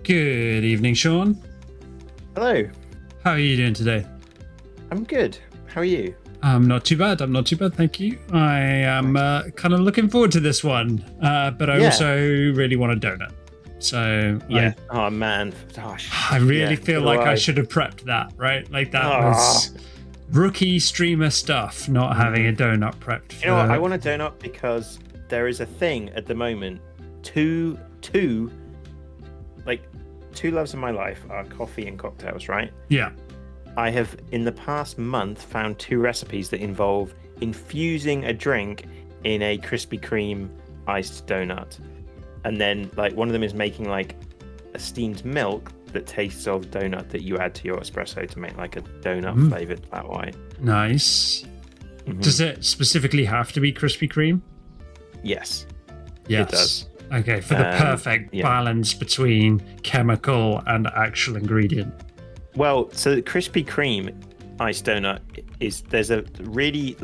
Good evening, Sean. Hello. How are you doing today? I'm good. How are you? I'm not too bad. Thank you. I am kind of looking forward to this one, but I also really want a donut. So yeah. Oh man, gosh. I really feel like I should have prepped that, right? Like that was rookie streamer stuff, not having a donut prepped. You know what? I want a donut because there is a thing at the moment. Two loves in my life are coffee and cocktails, right? Yeah. I have, in the past month, found 2 recipes that involve infusing a drink in a Krispy Kreme iced donut. And then, like, one of them is making, like, a steamed milk that tastes of donut that you add to your espresso to make, like, a donut-flavored flat white. Nice. Mm-hmm. Does it specifically have to be Krispy Kreme? Yes. Yes. It does. Okay, for the perfect balance between chemical and actual ingredient. Well, so the Krispy Kreme iced donut there's a really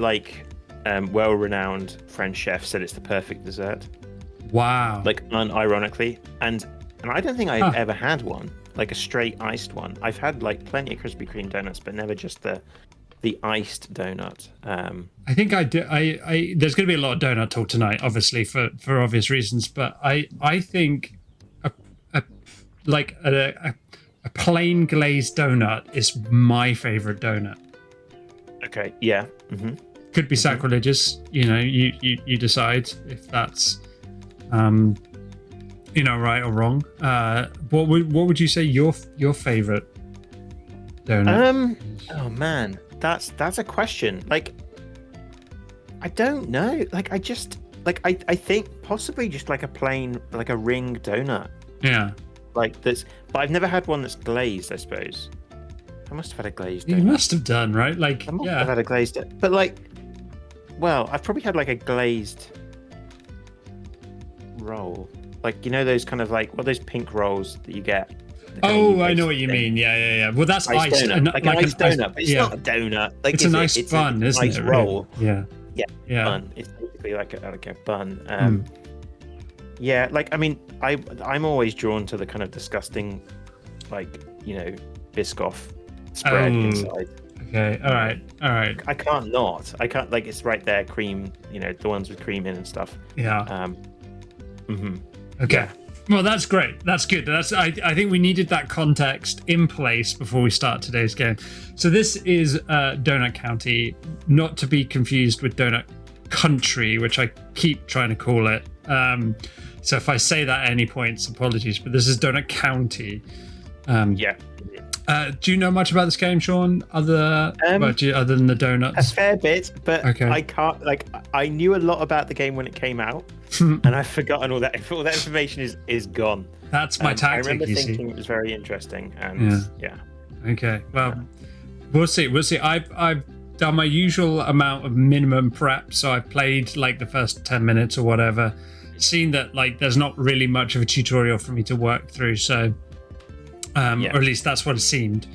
well-renowned French chef said it's the perfect dessert. Wow. Like unironically, and I don't think I've ever had one, like a straight iced one. I've had like plenty of Krispy Kreme donuts, but never just the iced donut. I think I do. There's going to be a lot of donut talk tonight, obviously for obvious reasons. But I think a plain glazed donut is my favorite donut. Okay. Yeah. Mm-hmm. Could be sacrilegious. You know, you decide if that's right or wrong. What would you say your favorite donut? Oh man. That's a question. Like, I don't know. Like, I think possibly just like a plain, like a ring donut. Yeah. Like that's, but I've never had one that's glazed. I suppose I must have had a glazed donut. You must have done, right? Like, I must have had a glazed, but like, well, I've probably had like a glazed roll. Like, you know, those kind of like those pink rolls that you get. Oh, I know what you mean. Yeah. Well, that's iced. Donut. Like an iced donut, but it's not a donut. Like, it's a nice bun, isn't it? Nice roll. Yeah. Bun. It's basically like a bun. Yeah, like, I mean, I'm always drawn to the kind of disgusting, like, you know, Biscoff spread inside. Okay. All right. I can't like, it's right there, cream. You know, the ones with cream in and stuff. Yeah. Okay. Yeah. Well, that's great. That's good. I think we needed that context in place before we start today's game. So this is Donut County, not to be confused with Donut Country, which I keep trying to call it. So if I say that at any points, apologies. But this is Donut County. Do you know much about this game, Sean? Other than the donuts? A fair bit, but okay. I can't. Like, I knew a lot about the game when it came out, and I've forgotten all that. All that information is gone. That's my tactic. I remember thinking it was very interesting, and yeah. Okay, well, we'll see. I've done my usual amount of minimum prep, so I've played like the first 10 minutes or whatever. Seen that like there's not really much of a tutorial for me to work through, so. Or at least that's what it seemed.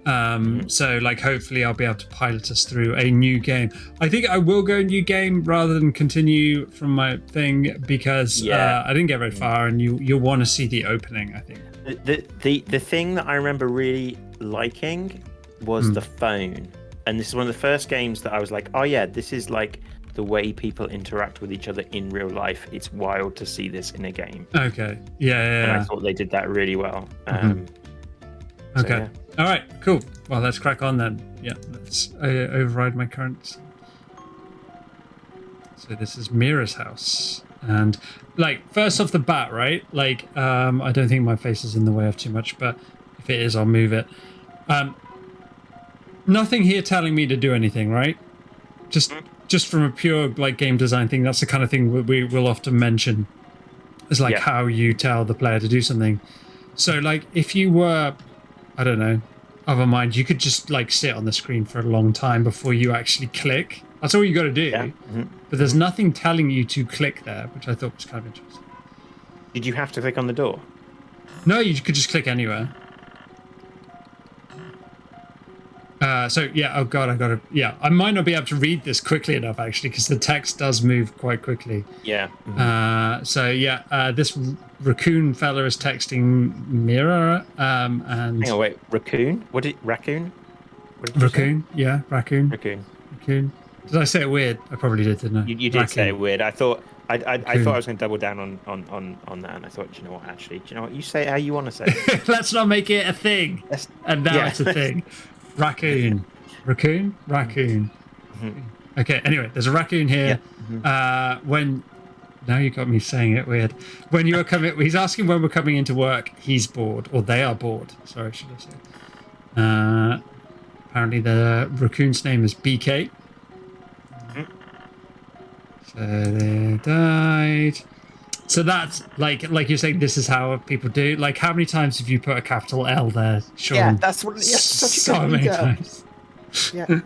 So, like, hopefully I'll be able to pilot us through a new game. I think I will go new game rather than continue from my thing because I didn't get very far, and you'll want to see the opening, I think. The thing that I remember really liking was the phone. And this is one of the first games that I was like, oh yeah, this is like the way people interact with each other in real life. It's wild to see this in a game. Okay. Yeah. And I thought they did that really well. Okay. All right. Cool. Well, let's crack on then. Yeah. Let's override my current. So this is Mira's house, and like first off the bat, right? Like, I don't think my face is in the way of too much, but if it is, I'll move it. Nothing here telling me to do anything, right? Just from a pure like game design thing. That's the kind of thing we will often mention. Is like how you tell the player to do something. So like if you were, I don't know, of a mind, you could just like sit on the screen for a long time before you actually click. That's all you got to do. Yeah. But there's nothing telling you to click there, which I thought was kind of interesting. Did you have to click on the door? No, you could just click anywhere. So yeah, oh god, I gotta, yeah, I might not be able to read this quickly enough actually, because the text does move quite quickly. Yeah. So yeah, this raccoon fella is texting Mira, and Hang on, wait. Raccoon? What did raccoon? What did you say? raccoon, yeah, raccoon, Raccoon. raccoon. Did I say it weird? I probably did, didn't I? You did say Raccoon. it weird. I thought I thought Raccoon. I was going to double down on that, and I thought, you know what? Actually, do you know what? You say it how you want to say it. Let's not make it a thing. Let's- And now yeah. it's a thing. Raccoon. Raccoon? Raccoon. Mhm. Okay, anyway, there's a raccoon here. Yeah. When now you got me saying it weird. When you are coming, he's asking when we're coming into work. He's bored, or they are bored. Sorry, should I say? Apparently, the raccoon's name is BK. So they died. So that's like you're saying. This is how people do. Like, how many times have you put a capital L there, Sean? Yeah, that's what. Yeah, such a So good many leader. times. Yeah.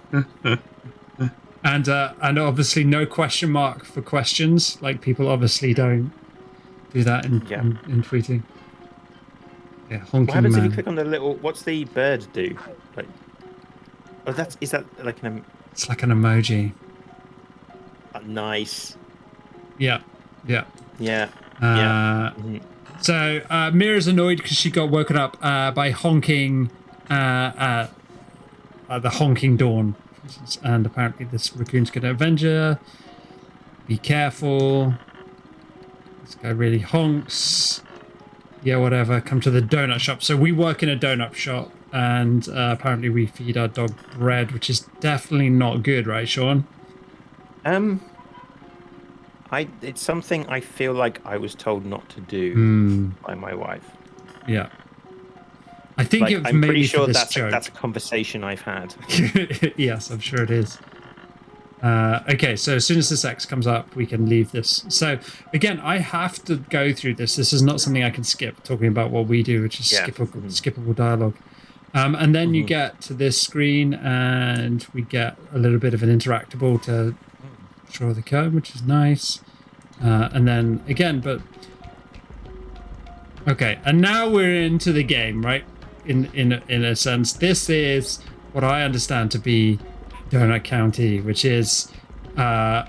And obviously no question mark for questions. Like, people obviously don't do that in tweeting. Yeah, honking What happens man. if you click on the little? What's the bird do? Like, oh, is that like an It's like an emoji. nice? Yeah, yeah. Yeah. Yeah. So Mira's annoyed because she got woken up by honking, the honking dawn, and apparently this raccoon's going to avenge her. Be careful. This guy really honks. Yeah, whatever. Come to the donut shop. So we work in a donut shop, and apparently we feed our dog bread, which is definitely not good, right, Sean? It's something I feel like I was told not to do by my wife. Yeah. I think Like, it was I'm maybe pretty sure for this joke. that's a conversation I've had. Yes, I'm sure it is. Okay, so as soon as this X comes up, we can leave this. So again, I have to go through this. This is not something I can skip, talking about what we do, which is skippable dialogue. And then you get to this screen, and we get a little bit of an interactable to draw the code, which is nice. And then again, but okay, and now we're into the game, right? In a sense, this is what I understand to be Donut County, which is I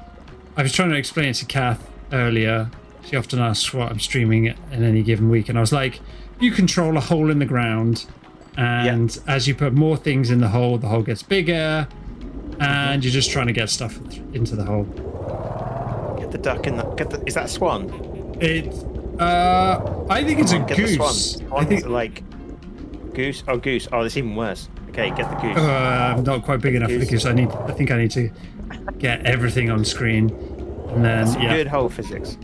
was trying to explain it to Kath earlier. She often asks what I'm streaming in any given week, and I was like, you control a hole in the ground, and as you put more things in the hole gets bigger, and you're just trying to get stuff into the hole. Get the duck in the. Is that a swan? I think it's a goose. I think like goose. Oh, goose. Oh, it's even worse. Okay, get the goose. I'm not quite big enough for the goose. I think I need to get everything on screen, and then good hole physics.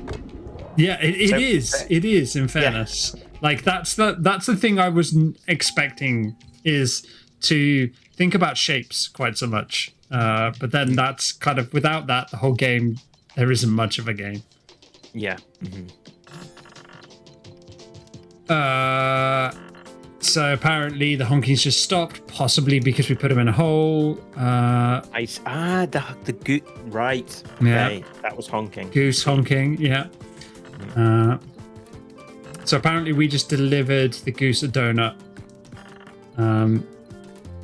Yeah, it is. In fairness, like that's the thing I wasn't expecting, is to think about shapes quite so much. But then that's kind of, without that, the whole game, there isn't much of a game. Yeah. So apparently the honking's just stopped, possibly because we put him in a hole. The goose. Right. Okay. Yeah. That was honking. Goose honking. Yeah. So apparently we just delivered the goose a donut,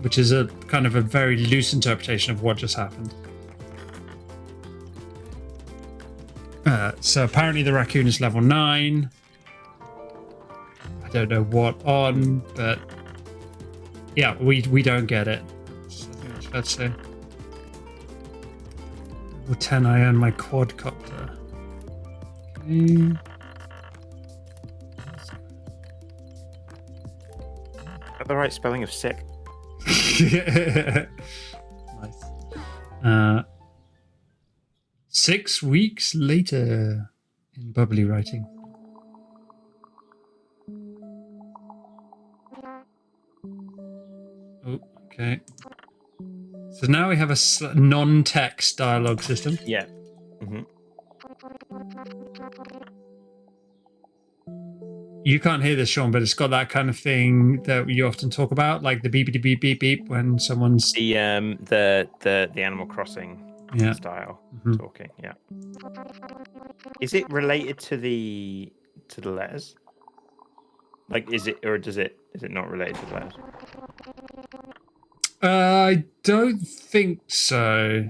which is a kind of a very loose interpretation of what just happened. So apparently the raccoon is level 9. I don't know what on, but yeah, we don't get it. So I think that's fair to say. Level 10, I earn my quadcopter. Okay. Is that the right spelling of sick? Nice. 6 weeks later in bubbly writing. Oh, okay. So now we have a non-text dialogue system. Yeah. You can't hear this, Sean, but it's got that kind of thing that you often talk about, like the beep beep beep beep when someone's The Animal Crossing style talking. Yeah. Is it related to the letters? Like, is it not related to the letters? I don't think so.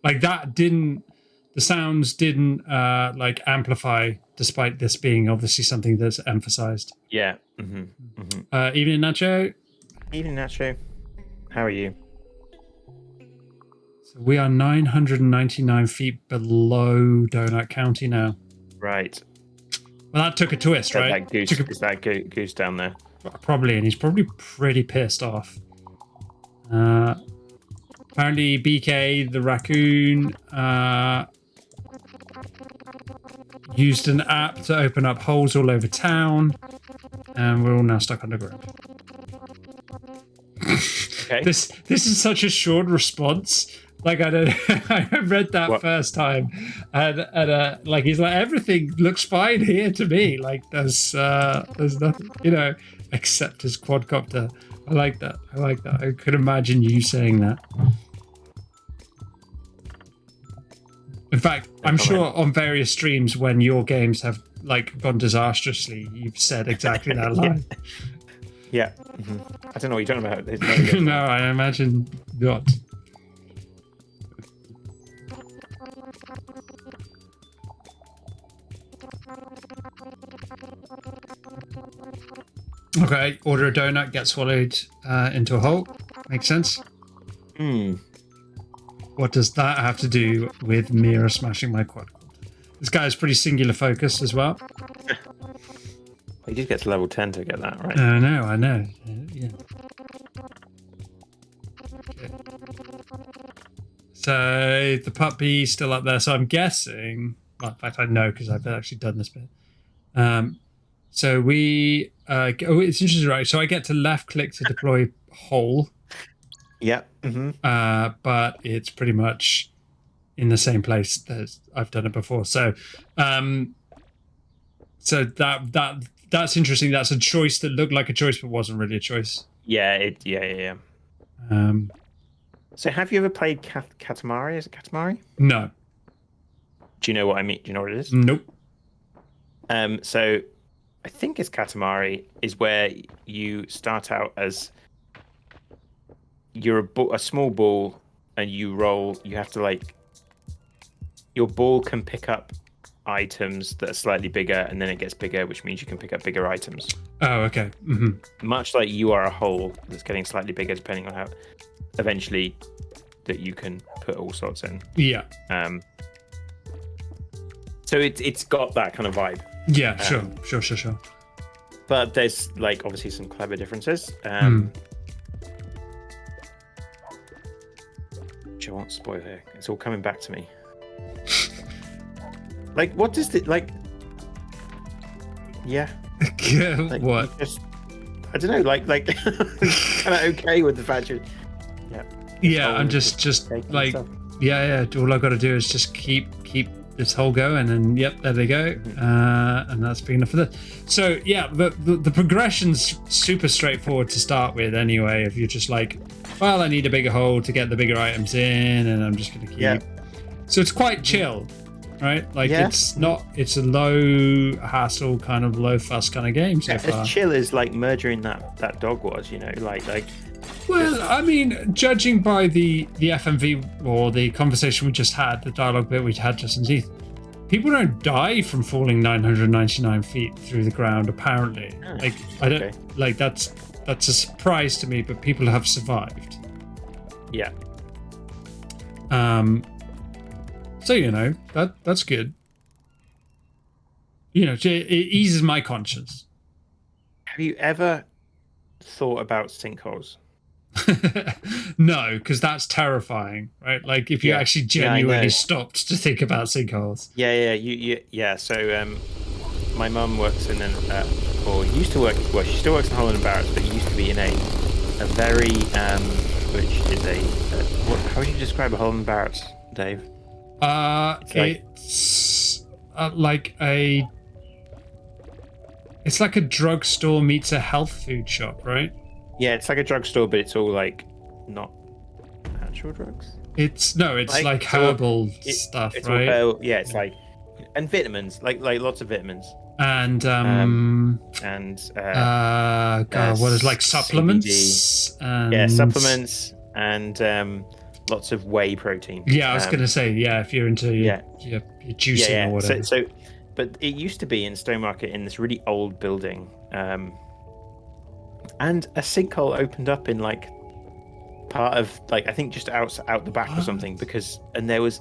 Like the sounds didn't like amplify, despite this being obviously something that's emphasized. Yeah. Evening, Nacho. Evening, Nacho. How are you? So we are 999 feet below Donut County now. Right. Well, that took a twist, right? Is that goose down there? Probably, and he's probably pretty pissed off. Apparently, BK, the raccoon, used an app to open up holes all over town, and we're all now stuck underground. Okay. This is such a short response. Like I don't, I read that first time, and like he's like, everything looks fine here to me. Like there's nothing, except his quadcopter. I like that. I could imagine you saying that. In fact, I'm sure on various streams when your games have like gone disastrously, you've said exactly that line. Yeah. I don't know what you're talking about. No, I imagine not. Okay, order a donut, get swallowed into a hole. Makes sense. What does that have to do with mirror smashing my quad? This guy is pretty singular focused as well. He did get to level 10 to get that, right? I know. Yeah. Okay. So the puppy's still up there. So I'm guessing. Well, in fact, I know because I've actually done this bit. So we. It's interesting, right? So I get to left click to deploy hole. Yep. But it's pretty much in the same place that I've done it before. So, that's interesting. That's a choice that looked like a choice but wasn't really a choice. Yeah. So have you ever played Katamari? Is it Katamari? No. Do you know what I mean? Do you know what it is? Nope. So I think it's Katamari is where you start out as you're a small ball and you roll. You have to like your ball can pick up items that are slightly bigger, and then it gets bigger, which means you can pick up bigger items. Oh, okay. Much like you are a hole that's getting slightly bigger depending on how eventually that you can put all sorts in. Yeah. So it's got that kind of vibe. Yeah, sure. But there's like obviously some clever differences. Which I won't spoil here. It's all coming back to me. Like, what does it like? Yeah. Like, what? I don't know. Like, kind of okay with the fact you. Yeah. Yeah, I'm just like, yeah. All I've got to do is just keep this hole going, and yep, there they go, and that's big enough for this. So yeah, the progression's super straightforward to start with. Anyway, if you're just like, well, I need a bigger hole to get the bigger items in, and I'm just gonna keep. Yeah. So it's quite chill. Right, like it's a low hassle kind of low fuss kind of game so far. As chill as like murdering that dog was, like. Well, I mean, judging by the FMV or the conversation we just had, the dialogue bit we had just in teeth, people don't die from falling 999 feet through the ground. Apparently, like I don't like that's a surprise to me, but people have survived. Yeah. So that's good. It eases my conscience. Have you ever thought about sinkholes? No, because that's terrifying, right? Like if you actually genuinely stopped to think about sinkholes. Yeah. So my mum works in or used to work. Well, she still works in Holland and Barrett, but used to be in a very which is how would you describe a Holland and Barrett, Dave? It's like a drugstore meets a health food shop, right? Yeah, it's like a drugstore, but it's all like not natural drugs. It's like herbal stuff, it's right? It's like and vitamins, like lots of vitamins. And what is like supplements? CBD. Supplements. and lots of whey protein. Yeah, I was going to say, yeah, if you're into your juicing or whatever. But it used to be in Stowmarket in this really old building, and a sinkhole opened up in like part of like I think just out the back or something because there was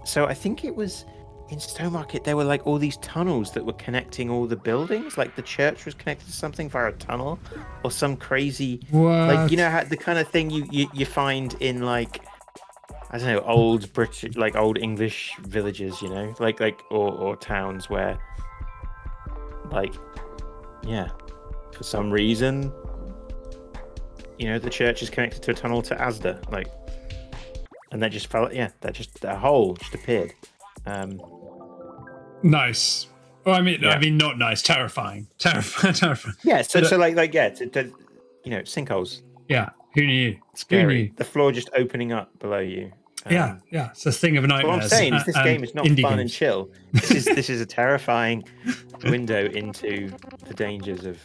so I think it was in Stowmarket there were like all these tunnels that were connecting all the buildings, like the church was connected to something via a tunnel or some crazy like you know how the kind of thing you find in like I don't know old British like old English villages, you know, like or towns where like for some reason, you know, the church is connected to a tunnel to Asda, like, and that just fell. Yeah, that hole just appeared. Nice. Well, I mean, not nice. Terrifying. Terrifying. Yeah. So like, you know, sinkholes. Yeah. Who knew? Scary. Who knew? The floor just opening up below you. Yeah. It's a thing of nightmares. What I'm saying is, this game is not fun and chill. This is a terrifying window into the dangers of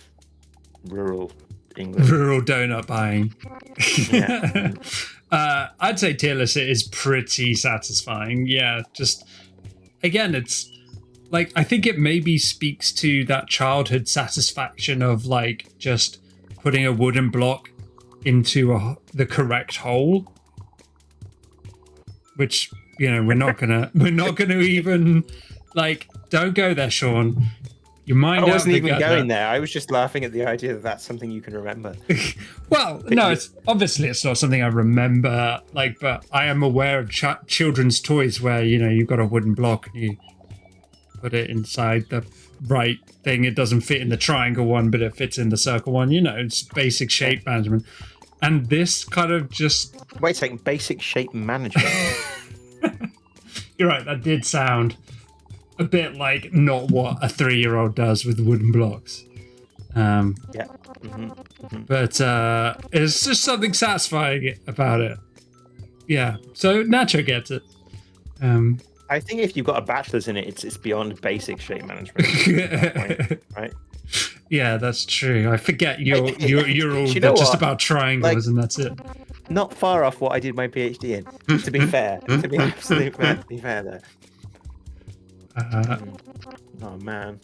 rural England. Rural donut buying. Yeah. I'd say tier list it is pretty satisfying. Yeah, just again, it's like I think it maybe speaks to that childhood satisfaction of like just putting a wooden block into the correct hole, which you know we're not gonna even like don't go there, Sean. You mind I wasn't even going there. I was just laughing at the idea that that's something you can remember. Well, no, it's not something I remember. Like, but I am aware of children's toys where you know you've got a wooden block and you put it inside the right thing. It doesn't fit in the triangle one, but it fits in the circle one. You know, it's basic shape management. And this kind of just wait a second, basic shape management. You're right. That did sound a bit like not what a 3-year-old does with wooden blocks. Yeah. Mm-hmm. Mm-hmm. But it's just something satisfying about it. Yeah. So Nacho gets it. I think if you've got a bachelor's in it, it's beyond basic shape management. At that point, right? Yeah, that's true. I forget you're all just about triangles, like, and that's it. Not far off what I did my PhD in. To be fair, to be absolutely fair there. Oh man,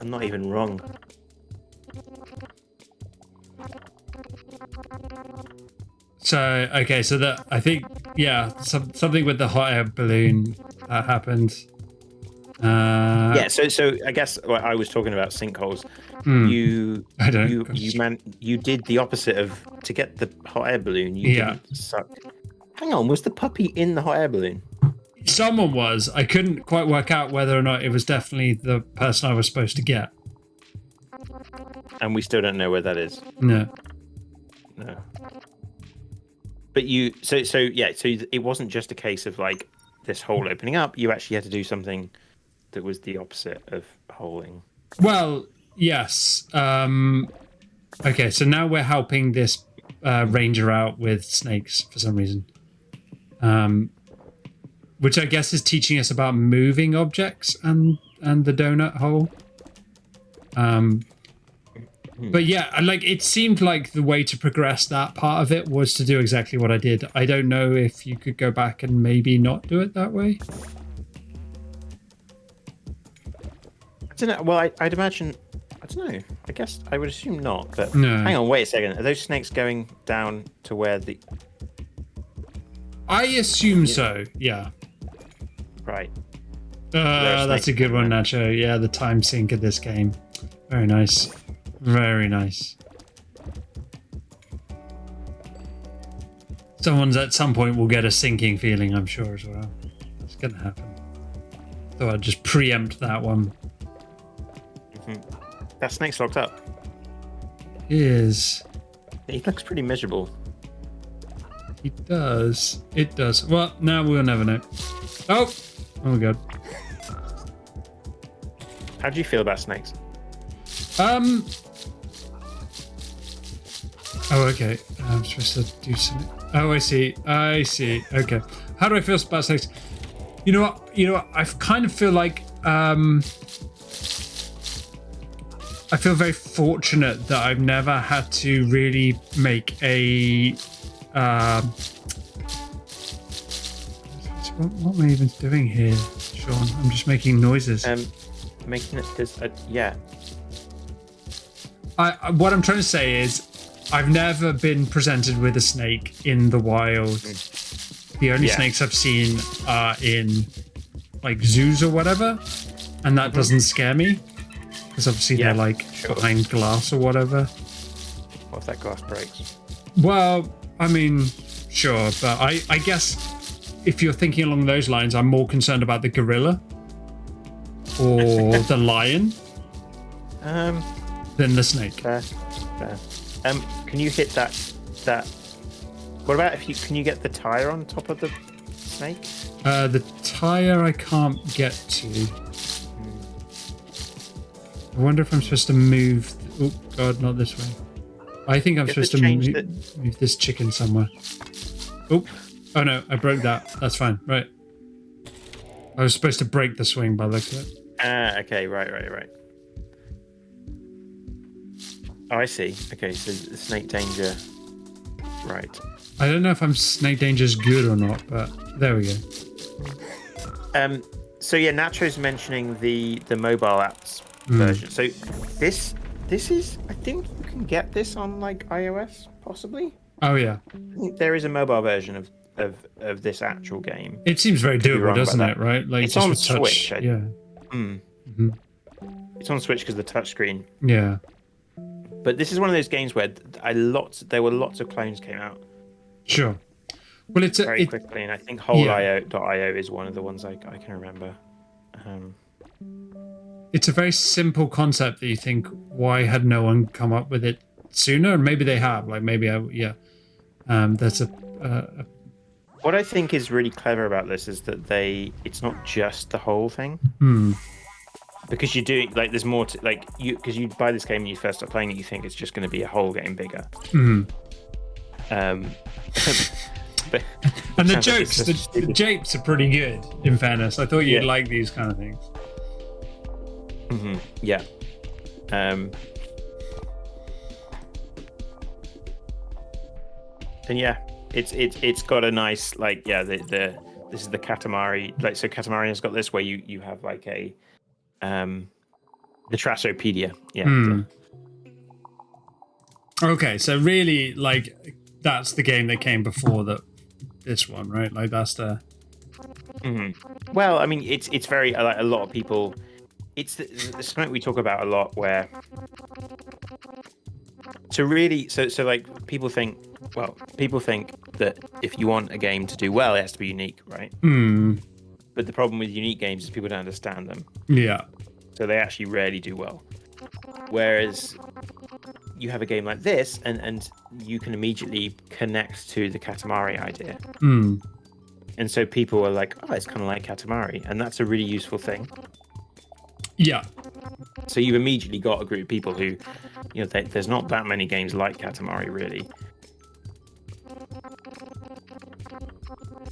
I'm not even wrong. So okay, so that I think something with the hot air balloon that happened. Yeah, so I guess I was talking about sinkholes. You did the opposite of to get the hot air balloon. You didn't suck. Hang on, was the puppy in the hot air balloon? Someone was. I couldn't quite work out whether or not it was definitely the person I was supposed to get. And we still don't know where that is. No. But so it wasn't just a case of like this hole opening up. You actually had to do something that was the opposite of holing. Well, yes. Okay, so now we're helping this ranger out with snakes for some reason. Which I guess is teaching us about moving objects and the donut hole. But yeah, like it seemed like the way to progress that part of it was to do exactly what I did. I don't know if you could go back and maybe not do it that way. I don't know. Well, I'd imagine. I don't know. I guess I would assume not. But no. Hang on, wait a second. Are those snakes going down to where the? I assume so. Yeah. Right. That's a good one, Nacho. Yeah, the time sink of this game. Very nice. Very nice. Someone's at some point will get a sinking feeling, I'm sure, as well. It's going to happen. So I'll just preempt that one. Mm-hmm. That snake's locked up. He is. He looks pretty miserable. He does. It does. Well, now we'll never know. Oh my god. How do you feel about snakes? Oh, okay. I'm supposed to do something. Oh, I see. Okay. How do I feel about snakes? You know what? I kind of feel like I feel very fortunate that I've never had to really make a What am I even doing here, Sean? I'm just making noises. Making it. Yeah. What I'm trying to say is, I've never been presented with a snake in the wild. The only snakes I've seen are in like zoos or whatever, and that doesn't scare me because obviously they're like behind glass or whatever. What if that glass breaks? Well, I mean, sure, but I guess if you're thinking along those lines, I'm more concerned about the gorilla or the lion than the snake. Fair. Can you hit that? What about if can you get the tire on top of the snake? The tire I can't get to. I wonder if I'm supposed to move. Oh God, not this way. I think I'm supposed to move this chicken somewhere. Oh no, I broke that. That's fine. Right. I was supposed to break the swing by the look of it. Okay, right. Oh, I see. Okay, so the snake danger. Right. I don't know if snake danger is good or not, but there we go. So yeah, Nacho's mentioning the mobile apps version. So this is, I think you can get this on like iOS possibly. Oh yeah. I think there is a mobile version of this actual game. It seems very doable, doesn't it? Right? Like it's on Switch. Yeah. It's on Switch because the touchscreen. Yeah. But this is one of those games where there were lots of clones came out. Sure. Well, it's very quickly, and I think Whole.io is one of the ones I can remember. It's a very simple concept that you think, why had no one come up with it sooner? And maybe they have. Like maybe that's a. What I think is really clever about this is that it's not just the whole thing. Because you do like there's more to like because you buy this game and you first start playing it, you think it's just going to be a whole game bigger. But, and the jokes, the japes are pretty good. In fairness, I thought you'd like these kind of things. Yeah. And yeah, it's got a nice like this is the Katamari, like so Katamari has got this where you have like a the Trashopedia. Okay, so really like that's the game that came before this one, right? Like that's the Well, I mean it's very like a lot of people it's something we talk about a lot where so like people think that if you want a game to do well it has to be unique, right? But the problem with unique games is people don't understand them. Yeah. So they actually rarely do well. Whereas you have a game like this and you can immediately connect to the Katamari idea. And so people are like, oh, it's kind of like Katamari. And that's a really useful thing. Yeah. So you've immediately got a group of people who, there's not that many games like Katamari, really.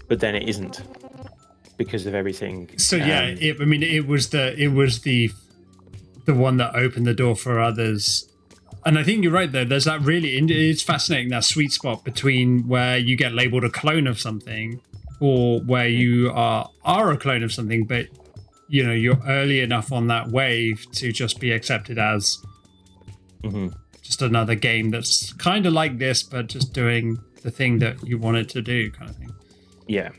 But then it isn't because of everything. So it was the one that opened the door for others. And I think you're right, though. There's that it's fascinating, that sweet spot between where you get labeled a clone of something or where you are a clone of something, but you're early enough on that wave to just be accepted as just another game that's kind of like this, but just doing the thing that you want it to do, kind of thing. Yeah.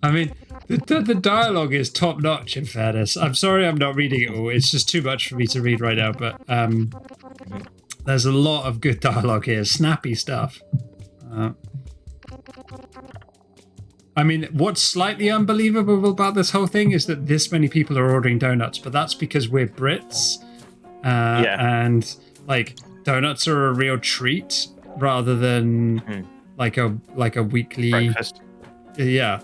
I mean, the dialogue is top notch. In fairness, I'm sorry I'm not reading it all. It's just too much for me to read right now. But there's a lot of good dialogue here, snappy stuff. I mean, what's slightly unbelievable about this whole thing is that this many people are ordering donuts, but that's because we're Brits, and like donuts are a real treat rather than like a weekly breakfast. Yeah.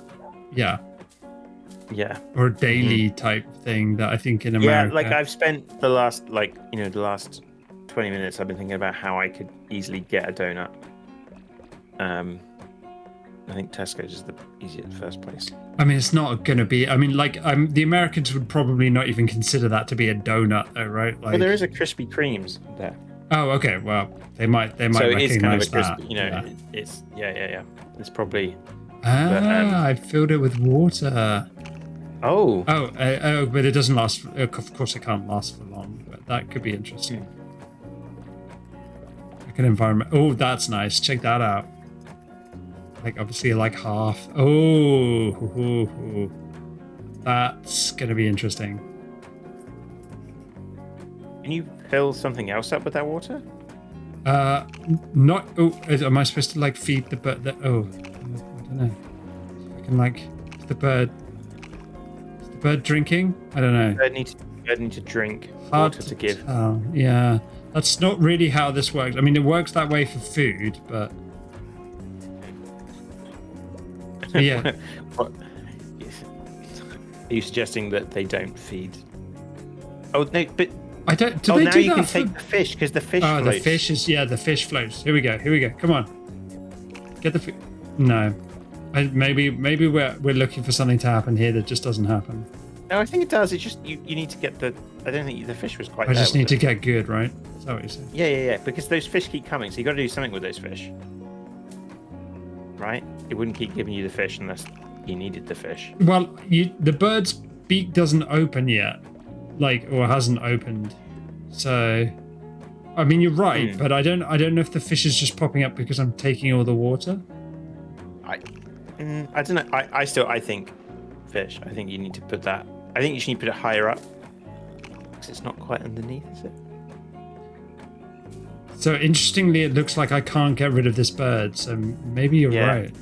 Or a daily type thing that I think in America. Yeah, like I've spent the last 20 minutes I've been thinking about how I could easily get a donut. I think Tesco's is the easiest first place. I mean, it's not going to be. I mean, like, the Americans would probably not even consider that to be a donut, though, right? Like, Well, there is a Krispy Kreme's there. oh, okay. Well, they might. They might So it recognize is kind of a that. crispy, it's yeah. It's probably. I filled it with water. Oh. But it doesn't last. Of course, it can't last for long. But that could be interesting. Like an environment. Oh, that's nice. Check that out. Like obviously, like half. Oh, that's gonna be interesting. Can you fill something else up with that water? Not. Oh, am I supposed to like feed the bird? Oh, I don't know. I can like is the bird drinking? I don't know. Bird need to drink Hard water to give. Oh, yeah. That's not really how this works. I mean, it works that way for food, but yeah. What? Are you suggesting that they don't feed? Oh no, but I don't. Do oh, they now do you that can for... take the fish because the fish. Oh, floats. the fish is the fish floats. Here we go. Come on, get the. No, maybe we're looking for something to happen here that just doesn't happen. No, I think it does. It's just you need to get the. I don't think the fish was quite. I there, just need was to it? get good, right? Is that what you're saying? Yeah. Because those fish keep coming, so you got to do something with those fish. Right? It wouldn't keep giving you the fish unless you needed the fish. Well, the bird's beak doesn't open yet, or hasn't opened. So, I mean, you're right, but I don't know if the fish is just popping up because I'm taking all the water. I don't know. I think fish. I think you need to put that. I think you should need to put it higher up because it's not quite underneath, is it? So interestingly, it looks like I can't get rid of this bird. So maybe you're right.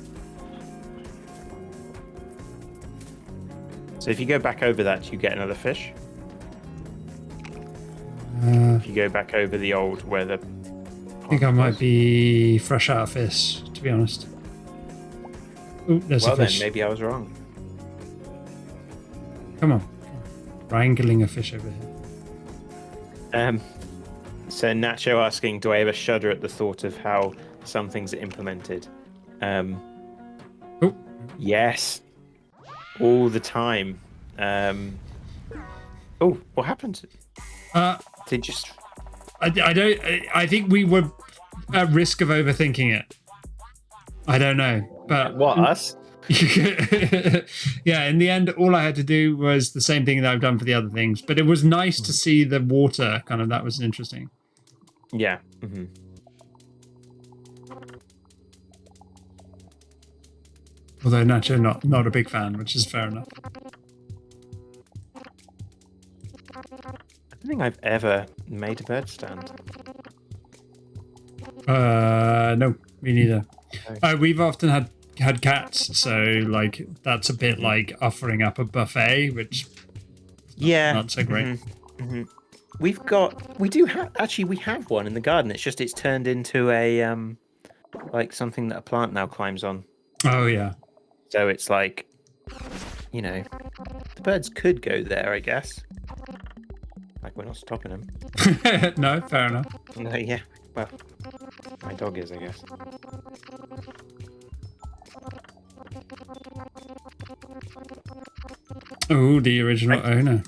So if you go back over that, you get another fish. If you go back over the old where the... I think I might be fresh out of fish, to be honest. Oh, there's a fish. Then maybe I was wrong. Come on. Wrangling a fish over here. So Nacho asking, do I ever shudder at the thought of how some things are implemented? Yes. All the time. What happened? They just... I think we were at risk of overthinking it. I don't know, but what, us? Yeah, in the end, all I had to do was the same thing that I've done for the other things. But it was nice to see the water. Kind of, that was interesting. Yeah. Although Nacho not a big fan, which is fair enough. I don't think I've ever made a bird stand. No, me neither. We've often had cats, so like that's a bit like offering up a buffet, which not so great. We have one in the garden. It's turned into a like something that a plant now climbs on. Oh yeah. So it's like, the birds could go there, I guess. Like, we're not stopping them. No, fair enough. No, yeah. Well, my dog is, I guess. Oh, the original owner.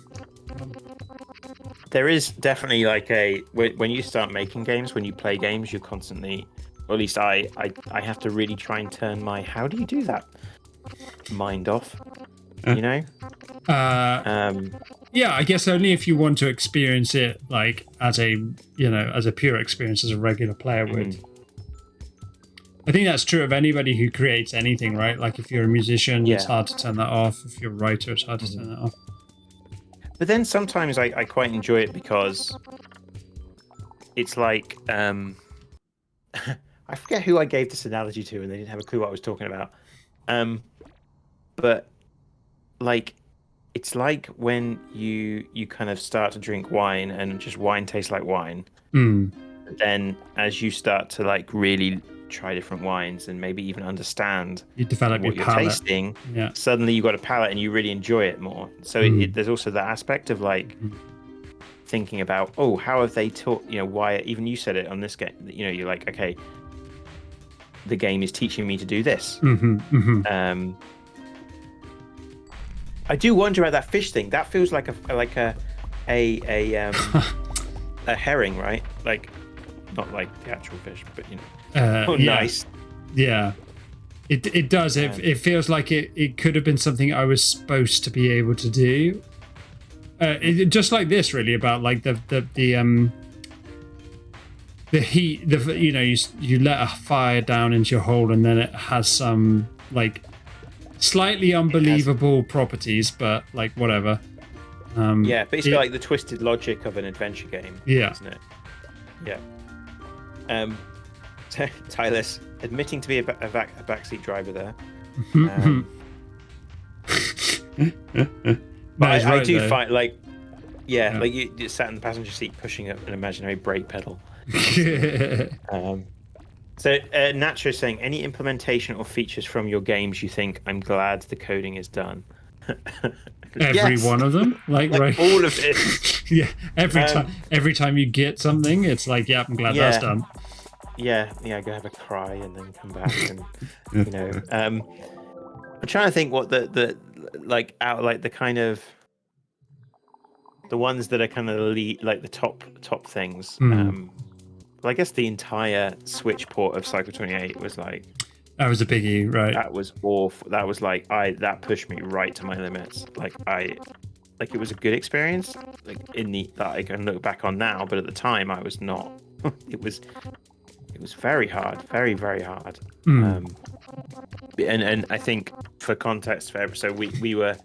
There is definitely like when you start making games, when you play games, you're constantly, or at least I have to really try and turn my, how do you do that? Mind off, Yeah, I guess only if you want to experience it like as a pure experience as a regular player would. I think that's true of anybody who creates anything, right? Like if you're a musician, it's hard to turn that off. If you're a writer, it's hard to turn that off. But then sometimes I quite enjoy it because it's like I forget who I gave this analogy to, and they didn't have a clue what I was talking about. But like it's like when you kind of start to drink wine and just wine tastes like wine. Then as you start to like really try different wines and maybe even understand you develop what your you're palate. tasting, yeah. Suddenly you've got a palate and you really enjoy it more. So there's also that aspect of like thinking about, how have they taught, why, even you said it on this game, you're like, okay, the game is teaching me to do this. I do wonder about that fish thing. That feels like a herring, right? Like, not like the actual fish, but you know. Nice. Yeah. It does. It feels like it could have been something I was supposed to be able to do. Just like this, really, about like the heat. You know, you let a fire down into your hole, and then it has some like slightly unbelievable properties, but like whatever. Yeah, but it's like the twisted logic of an adventure game, isn't it? Yeah. So, Tyler's admitting to be a backseat driver there. But I do find like you just sat in the passenger seat pushing up an imaginary brake pedal. So Nacho is saying, any implementation or features from your games you think, I'm glad the coding is done? Every one of them, like right, all of it. Yeah, every time you get something, it's like, yeah, I'm glad that's done. Yeah, go have a cry and then come back, and you know. I'm trying to think what the kind of the ones that are kind of like the top things. Well, I guess the entire Switch port of Cycle 28 was like, that was a biggie, right? That was awful. That was like that pushed me right to my limits. It was a good experience, like that I can look back on now, but at the time I was not. It was very hard, very, very hard. And I think for context, so we were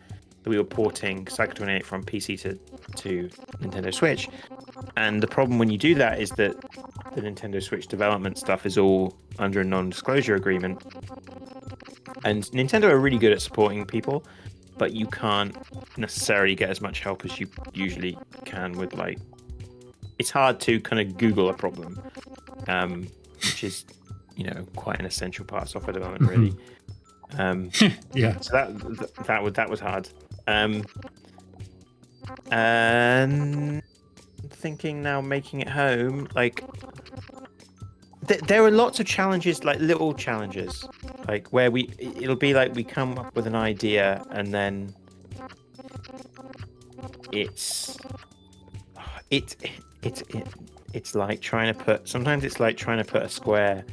porting Cycle 28 from PC to Nintendo Switch, and the problem when you do that is that the Nintendo Switch development stuff is all under a non-disclosure agreement, and Nintendo are really good at supporting people, but you can't necessarily get as much help as you usually can with like. It's hard to kind of Google a problem, which is, you know, quite an essential part of software development, really. Yeah. So that was hard. And thinking now, making it home, like there are lots of challenges, like little challenges, like where it'll be like we come up with an idea and then it's like trying to put. Sometimes it's like trying to put a square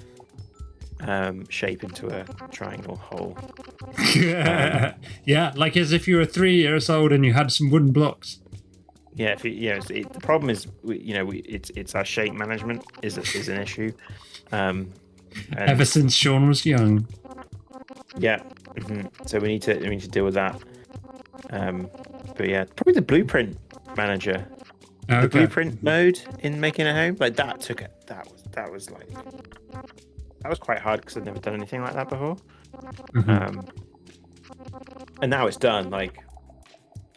shape into a triangle hole. Yeah, like as if you were 3 years old and you had some wooden blocks. Yeah, the problem is, it's our shape management is an issue. Ever since Sean was young. Yeah, so we need to deal with that. But yeah, probably the blueprint manager, the blueprint mode in making a home, like that was quite hard because I'd never done anything like that before. And now it's done. Like,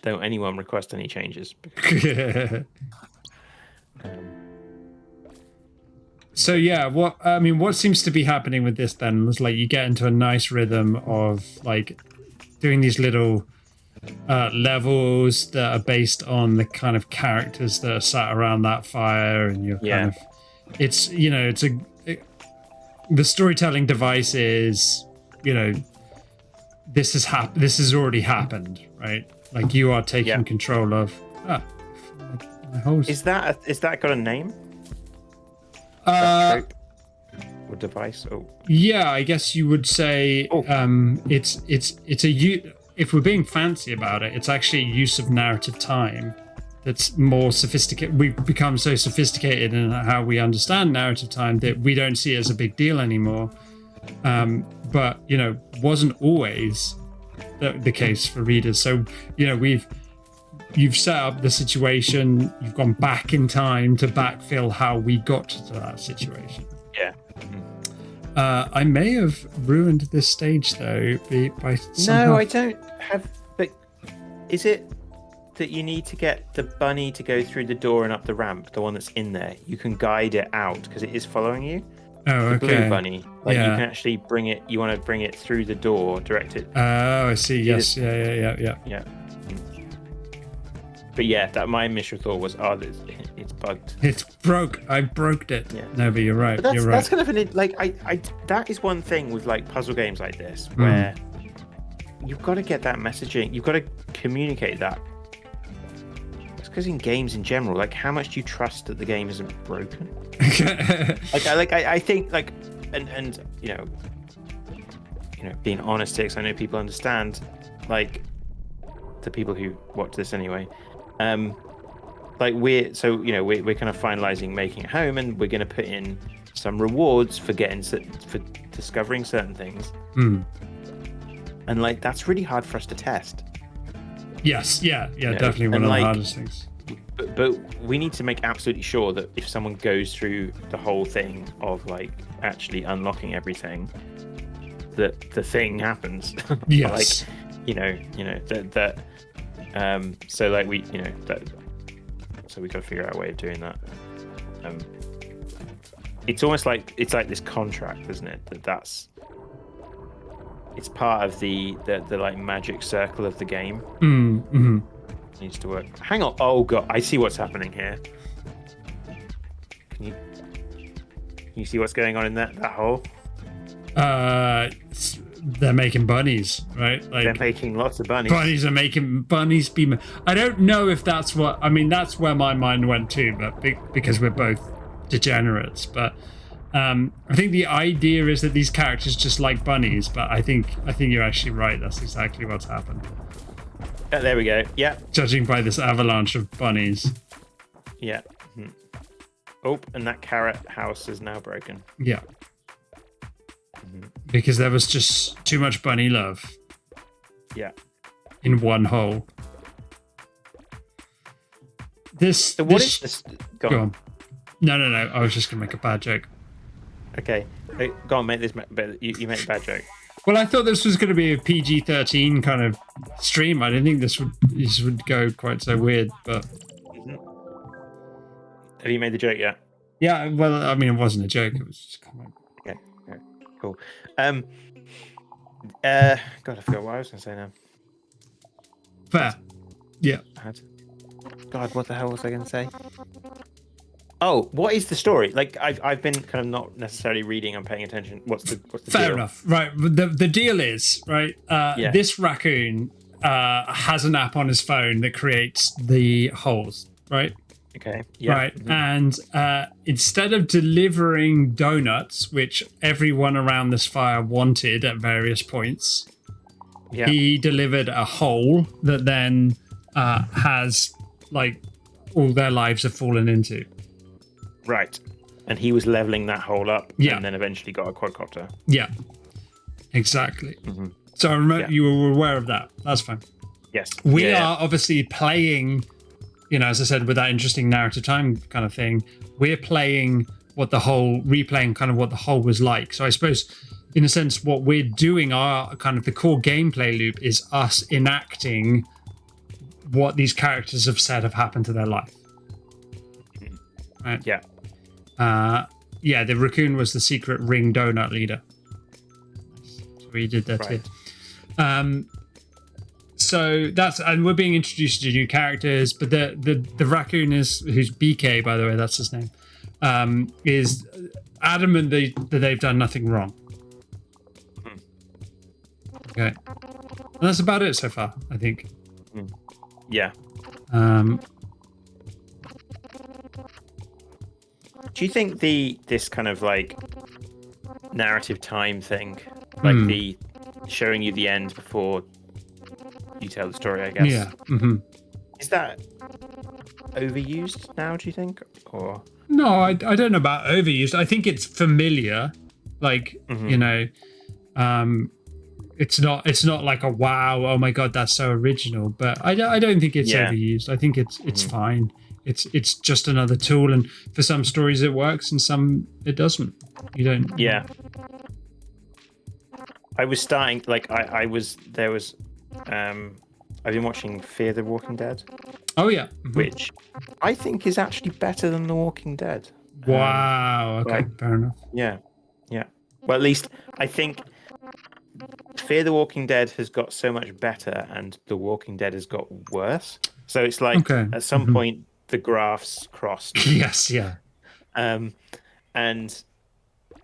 don't anyone request any changes. So yeah, what seems to be happening with this then is like you get into a nice rhythm of like doing these little levels that are based on the kind of characters that are sat around that fire, and you're kind of, it's, you know, the storytelling device is, you know, this has already happened, right? Like you are taking control of. My whole... Is that got a name? Or device? Oh. Yeah, I guess you would say it's a if we're being fancy about it, it's actually use of narrative time that's more sophisticated. We've become so sophisticated in how we understand narrative time that we don't see it as a big deal anymore. But, you know, wasn't always the case for readers. So, you know, you've set up the situation, you've gone back in time to backfill how we got to that situation. Yeah. I may have ruined this stage though by somehow... No, I don't have. But is it that you need to get the bunny to go through the door and up the ramp, the one that's in there? You can guide it out because it is following you. Oh, the blue bunny. Like you can actually bring it. You want to bring it through the door, direct it. Oh, I see. Yes. Yeah. But but yeah, that my initial thought was, oh, it's bugged. It's broke. I broke it. Yeah. No, but you're right. But that's, you're right. that's kind of I that is one thing with like puzzle games like this where you've got to get that messaging. You've got to communicate that. It's because in games in general, like how much do you trust that the game isn't broken? I think like, and you know, being honest, Tix, I know people understand, like the people who watch this anyway. Like we're kind of finalizing making it home, and we're going to put in some rewards for discovering certain things. And like that's really hard for us to test. Yes, yeah, definitely one of the hardest things. But we need to make absolutely sure that if someone goes through the whole thing of like actually unlocking everything, that the thing happens. Yes. So like so we got to figure out a way of doing that. It's almost like it's like this contract, isn't it? It's part of the like magic circle of the game. Needs to work. Hang on. Oh god, I see what's happening here. Can you see what's going on in that hole? They're making bunnies, right? Like they're making lots of bunnies. Bunnies are making bunnies be. I don't know if that's what. I mean, that's where my mind went to, but because we're both degenerates. But I think the idea is that these characters just like bunnies. But I think you're actually right. That's exactly what's happened. There we go. Yeah. Judging by this avalanche of bunnies. Yeah. Oh, and that carrot house is now broken. Yeah. Because there was just too much bunny love. Yeah. In one hole. So what is this? Go on. No. I was just gonna make a bad joke. Okay. Go on, make this. But you make a bad joke. Well, I thought this was going to be a PG-13 kind of stream. I didn't think this would go quite so weird, but... Have you made the joke yet? Yeah, well, I mean, it wasn't a joke. It was just kind of... Okay, cool. God, I forgot what I was going to say now. Fair. Yeah. God, what the hell was I going to say? Oh, what is the story? Like, I've been kind of not necessarily reading and paying attention. What's the Fair deal? enough. Right. The deal is, right, this raccoon has an app on his phone that creates the holes, right? Okay. Yeah. Right. And instead of delivering donuts, which everyone around this fire wanted at various points, he delivered a hole that then has, like, all their lives have fallen into. Right. And he was leveling that hole up and then eventually got a quadcopter. Yeah. Exactly. So I remember you were aware of that. That's fine. Yes. We are obviously playing, as I said, with that interesting narrative time kind of thing. We're playing replaying kind of what the hole was like. So I suppose, in a sense, what we're doing, our kind of the core gameplay loop is us enacting what these characters have said have happened to their life. Right. Yeah. The raccoon was the secret ring donut leader. So we did that too. So and we're being introduced to new characters, but the raccoon who's BK, by the way, that's his name, is adamant that they've done nothing wrong. Okay. And that's about it so far, I think. Yeah. Do you think this kind of like narrative time thing, like the showing you the end before you tell the story, I guess? Yeah. Is that overused now, do you think? Or no, I don't know about overused. I think it's familiar. Like, it's not like a wow, oh my god, that's so original. But I don't think it's overused. I think it's fine. It's just another tool, and for some stories it works and some it doesn't. You don't. Yeah. I was starting I've been watching Fear the Walking Dead. Oh yeah. Which I think is actually better than The Walking Dead. Wow. Okay, fair enough. Yeah. Well, at least I think Fear the Walking Dead has got so much better and The Walking Dead has got worse. So it's like Okay. at some point the graphs crossed. Yes, yeah. And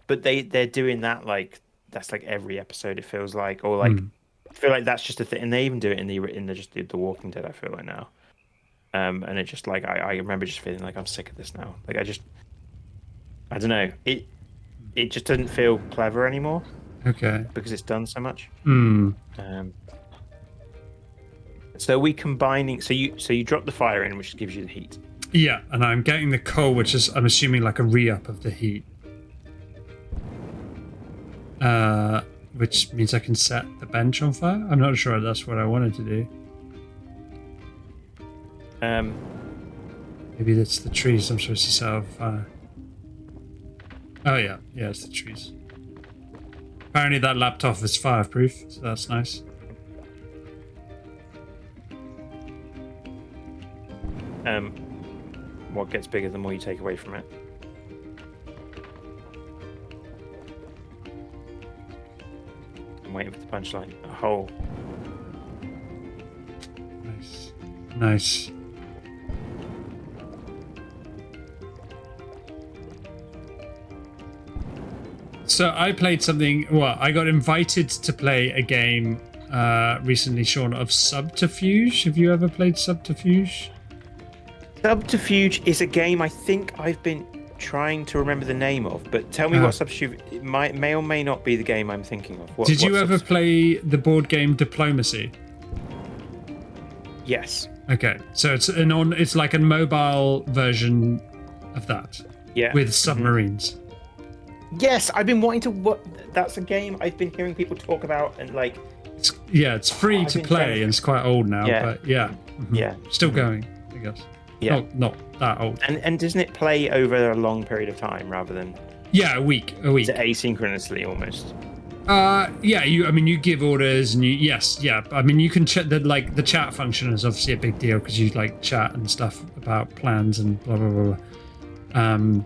but they're doing that like that's like every episode it feels like, or like I feel like that's just a thing, and they even do it in the Walking Dead. I feel like now, and it just like I remember just feeling like I'm sick of this now. Like I don't know, it just doesn't feel clever anymore. Okay. Because it's done so much. Hmm. So are we combining? So you drop the fire in, which gives you the heat. Yeah, and I'm getting the coal, which is I'm assuming like a re-up of the heat. Which means I can set the bench on fire. I'm not sure that's what I wanted to do. Maybe that's the trees I'm supposed to set on fire. Oh yeah, it's the trees. Apparently that laptop is fireproof, so that's nice. What gets bigger the more you take away from it. I'm waiting for the punchline. A hole. Nice. So I played something. Well, I got invited to play a game recently, Sean, of Subterfuge. Have you ever played Subterfuge? Subterfuge is a game I think I've been trying to remember the name of, but tell me what Subterfuge. It may or may not be the game I'm thinking of. Did you ever play the board game Diplomacy? Yes. Okay, so it's like a mobile version of that. Yeah. With submarines. Yes, I've been wanting to. That's a game I've been hearing people talk about, and like. It's free to play, and it's quite old now. Yeah. But yeah. Yeah. Still going, I guess. Yeah. Not that old. And doesn't it play over a long period of time rather than? Yeah, a week. Is it asynchronously almost? Yeah. You give orders, and you can chat. The chat function is obviously a big deal because you like chat and stuff about plans and blah blah blah.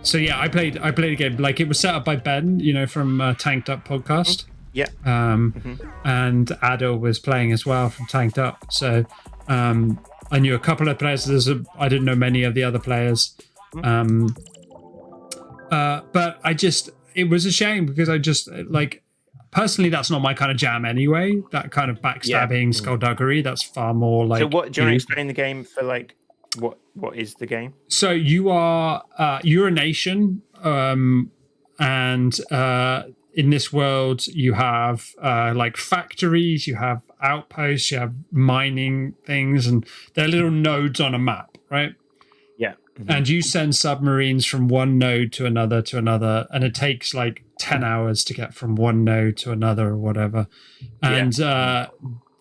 So yeah, I played a game. Like it was set up by Ben, from Tanked Up podcast. Yeah. And Adil was playing as well from Tanked Up. So I knew a couple of players. I didn't know many of the other players. But it was a shame because I just personally, that's not my kind of jam anyway. That kind of backstabbing, skullduggery, that's far more like. So what? Do you want to explain the game for like what is the game? So you're a nation, and in this world you have like factories, you have outposts, you have mining things, and they're little nodes on a map, right? Yeah. And you send submarines from one node to another, and it takes like 10 hours to get from one node to another or whatever. And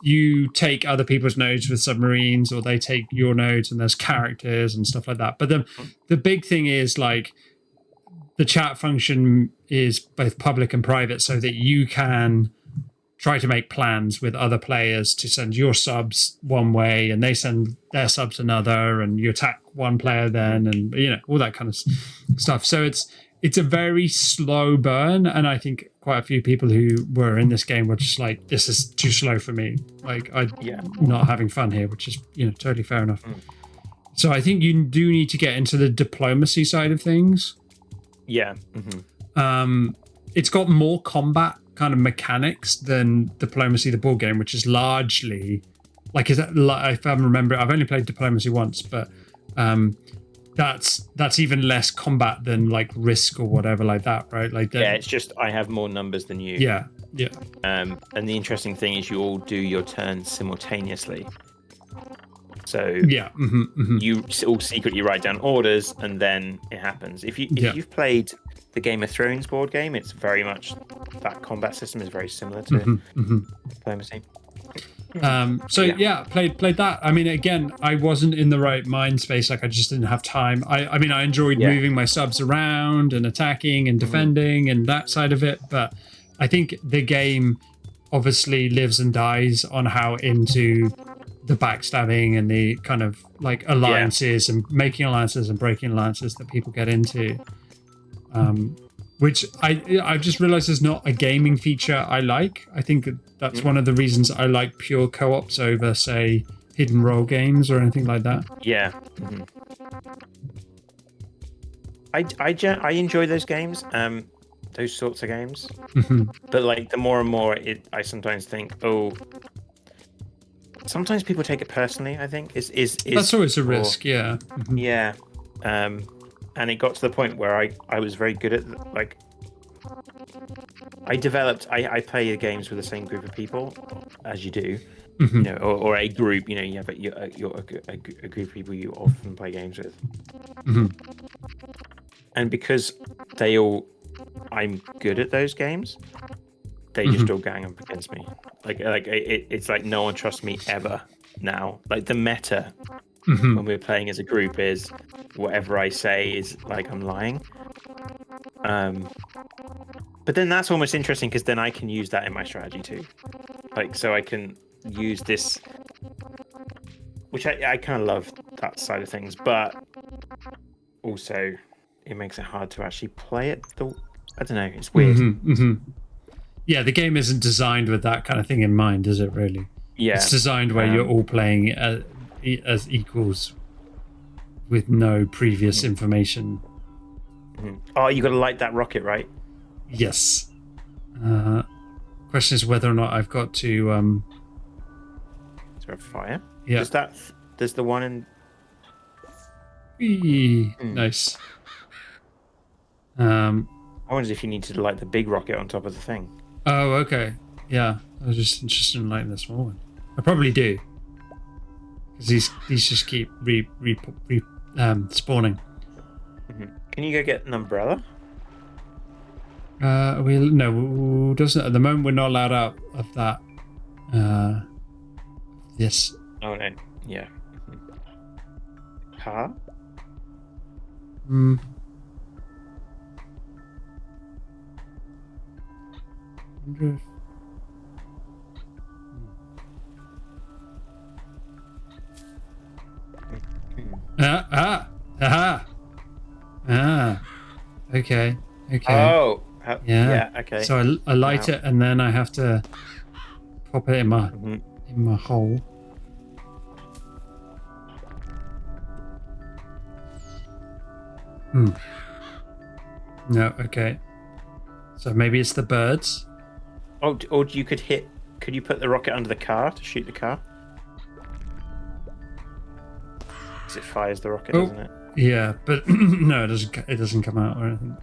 you take other people's nodes with submarines, or they take your nodes, and there's characters and stuff like that. But the big thing is like the chat function is both public and private, so that you can try to make plans with other players to send your subs one way and they send their subs another, and you attack one player then, and all that kind of stuff. So it's a very slow burn, and I think quite a few people who were in this game were just like, this is too slow for me. Like I'm not having fun here, which is totally fair enough. So I think you do need to get into the diplomacy side of things. Yeah. It's got more combat kind of mechanics than Diplomacy, the board game, which is largely like, if I remember, I've only played Diplomacy once, but that's even less combat than like Risk or whatever like that, right? Like it's just I have more numbers than you. Yeah. And the interesting thing is you all do your turns simultaneously. So you all secretly write down orders, and then it happens. If you've played the Game of Thrones board game, it's very much that combat system is very similar to Diplomacy. Played that. I mean, again, I wasn't in the right mind space. Like I just didn't have time. I enjoyed moving my subs around and attacking and defending and that side of it. But I think the game obviously lives and dies on how into the backstabbing and the kind of like alliances and making alliances and breaking alliances that people get into. Which I've just realized is not a gaming feature I like. I think that's one of the reasons I like pure co-ops over, say, hidden role games or anything like that. Yeah. I enjoy those games, those sorts of games. But like the more and more I sometimes think, oh, sometimes people take it personally. I think is That's always a risk. Yeah. Yeah. And it got to the point where I was very good at like I play the games with the same group of people as you do, you know, or a group, you know, you have a group of people you often play games with. And because I'm good at those games, they just all gang up against me. It's like no one trusts me ever now. Like the meta when we're playing as a group is whatever I say is like I'm lying. But then that's almost interesting because then I can use that in my strategy too. Like, so I can use this, which I kind of love that side of things, but also it makes it hard to actually play it. I don't know, it's weird. Yeah, the game isn't designed with that kind of thing in mind, is it really? Yeah. It's designed where you're all playing as equals with no previous information. Oh, you got to light that rocket, right? Yes. Question is whether or not I've got to... Is there a fire? Yeah. There's the one in... Nice. I wonder if you need to light the big rocket on top of the thing. Oh, okay. Yeah, I was just interested in lighting the small one. I probably do. Because these just keep spawning. Can you go get an umbrella? No, doesn't at the moment. We're not allowed out of that. Yes. Oh no. Yeah. Car. Okay. Oh. Yeah. Okay. So I light it and then I have to pop it in my hole. No. Okay. So maybe it's the birds. Oh, or you could you put the rocket under the car to shoot the car? Because it fires the rocket, doesn't it? Yeah, but no, it doesn't come out or anything.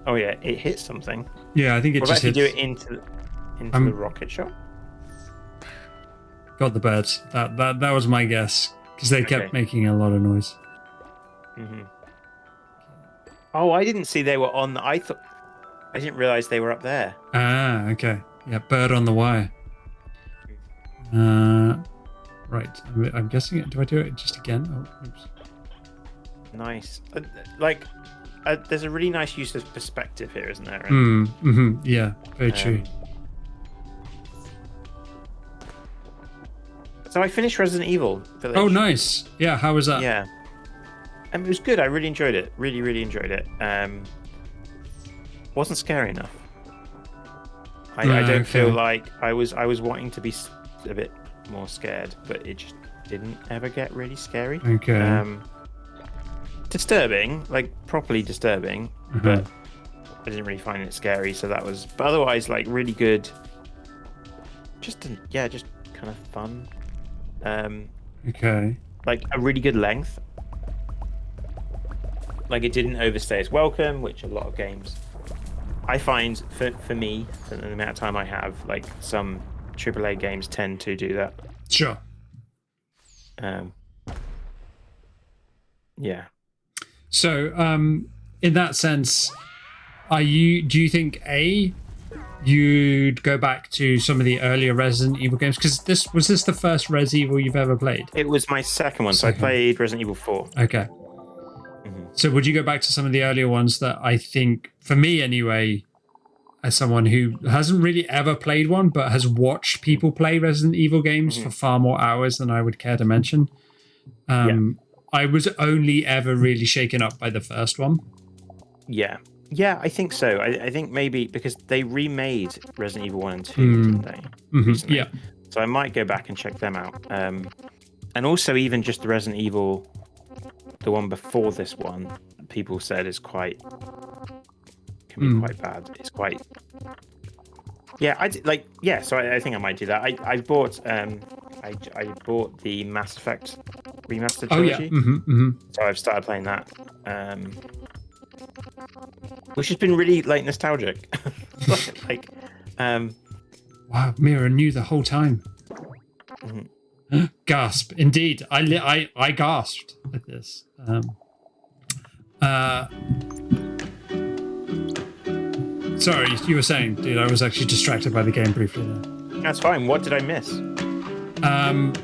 Oh yeah, it hits something. Yeah, I think it what just hits. hits. Do it into the rocket shot? Got the birds. That was my guess because they kept making a lot of noise. Oh, I didn't see they were on. I didn't realize they were up there. Ah, okay. Yeah, bird on the wire. Right. I'm guessing it. Do I do it just again? Oh, oops. Nice. There's a really nice use of perspective here, isn't there? Yeah, very true. So I finished Resident Evil Village. Oh, nice. Yeah, how was that? Yeah. It was good. I really enjoyed it. Really, really enjoyed it. Wasn't scary enough. I don't feel like I was wanting to be a bit more scared, but it just didn't ever get really scary. Okay. Disturbing, like properly disturbing, but I didn't really find it scary. So that was, but otherwise, like really good. Just kind of fun. Okay. Like a really good length. Like it didn't overstay its welcome, which a lot of games I find for me, for the amount of time I have, like some AAA games tend to do that. Sure. Yeah. So, in that sense, do you think you'd go back to some of the earlier Resident Evil games? Because was this the first Res Evil you've ever played? It was my second one, so I played Resident Evil 4. Okay. So would you go back to some of the earlier ones that I think, for me anyway, as someone who hasn't really ever played one, but has watched people play Resident Evil games for far more hours than I would care to mention, I was only ever really shaken up by the first one. Yeah. Yeah, I think so. I think maybe because they remade Resident Evil 1 and 2, didn't they? Recently. Yeah. So I might go back and check them out. And also even just the Resident Evil, the one before this one, people said is can be quite bad. It's quite. Yeah, So I think I might do that. I bought I bought the Mass Effect remastered trilogy. So I've started playing that, which has been really nostalgic. Wow, Mira knew the whole time. Gasp! Indeed, I gasped at this. Sorry, you were saying, dude. I was actually distracted by the game briefly there. That's fine. What did I miss?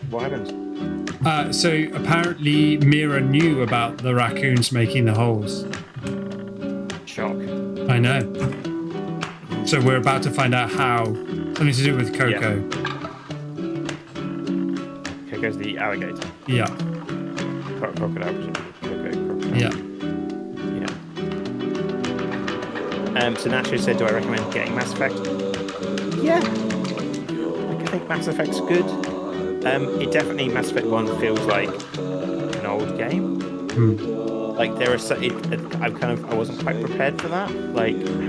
What happened? So apparently Mira knew about the raccoons making the holes. Shock. I know. So we're about to find out how. Something to do with Coco. Yeah. Coco's the alligator. Yeah. Crocodile, presumably. Crocodile. Yeah. So Nacho said, do I recommend getting Mass Effect? Yeah. I think Mass Effect's good. It definitely, Mass Effect 1 feels like an old game. There are I wasn't quite prepared for that.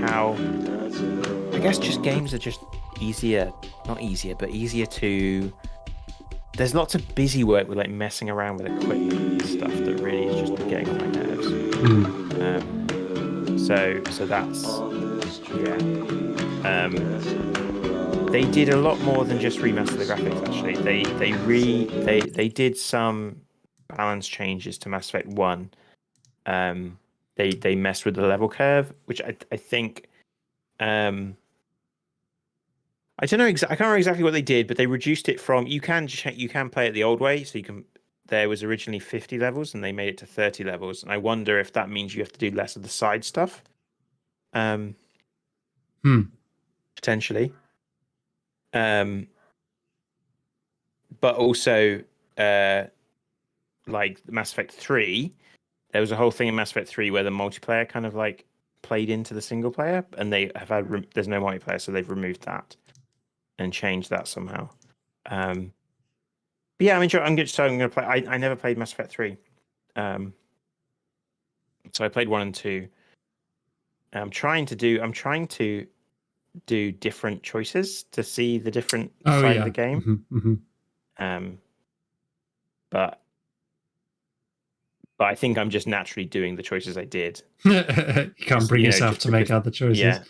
How, I guess just games are just easier, not easier, but easier to, there's lots of busy work with messing around with equipment and stuff that really is just getting on my nerves. So that's, yeah. They did a lot more than just remaster the graphics. Actually, they did some balance changes to Mass Effect 1. They messed with the level curve, which I think. I don't know. I can't remember exactly what they did, but they reduced it from you can play it the old way, so you can. There was originally 50 levels, and they made it to 30 levels. And I wonder if that means you have to do less of the side stuff. Potentially. But also, Mass Effect 3, there was a whole thing in Mass Effect 3 where the multiplayer kind of played into the single player, and they have had there's no multiplayer, so they've removed that and changed that somehow. But yeah, I'm gonna play. I never played Mass Effect 3, so I played 1 and 2. I'm trying to do different choices to see the different side of the game. But I think I'm just naturally doing the choices I did. You can't bring yourself to make other choices. Yeah.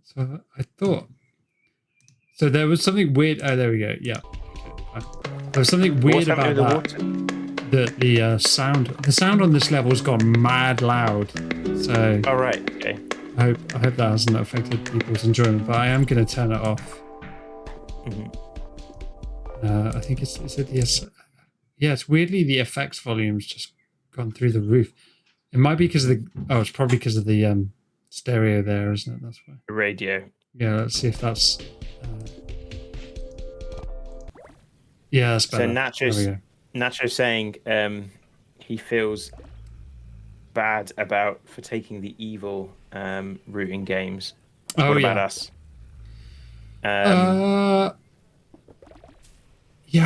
So I thought. So there was something weird. Oh, there we go. Yeah. There was something weird about that. The sound. The sound on this level has gone mad loud. So. All right. Okay. I hope that hasn't affected people's enjoyment, but I am going to turn it off. I think it's it's weirdly the effects volume's just gone through the roof. It might be because of it's probably because of the stereo there, isn't it? That's why. The radio. Yeah, let's see if that's. Yeah, that's better. So Nacho's saying he feels bad for taking the evil route in games. What about us? Yeah,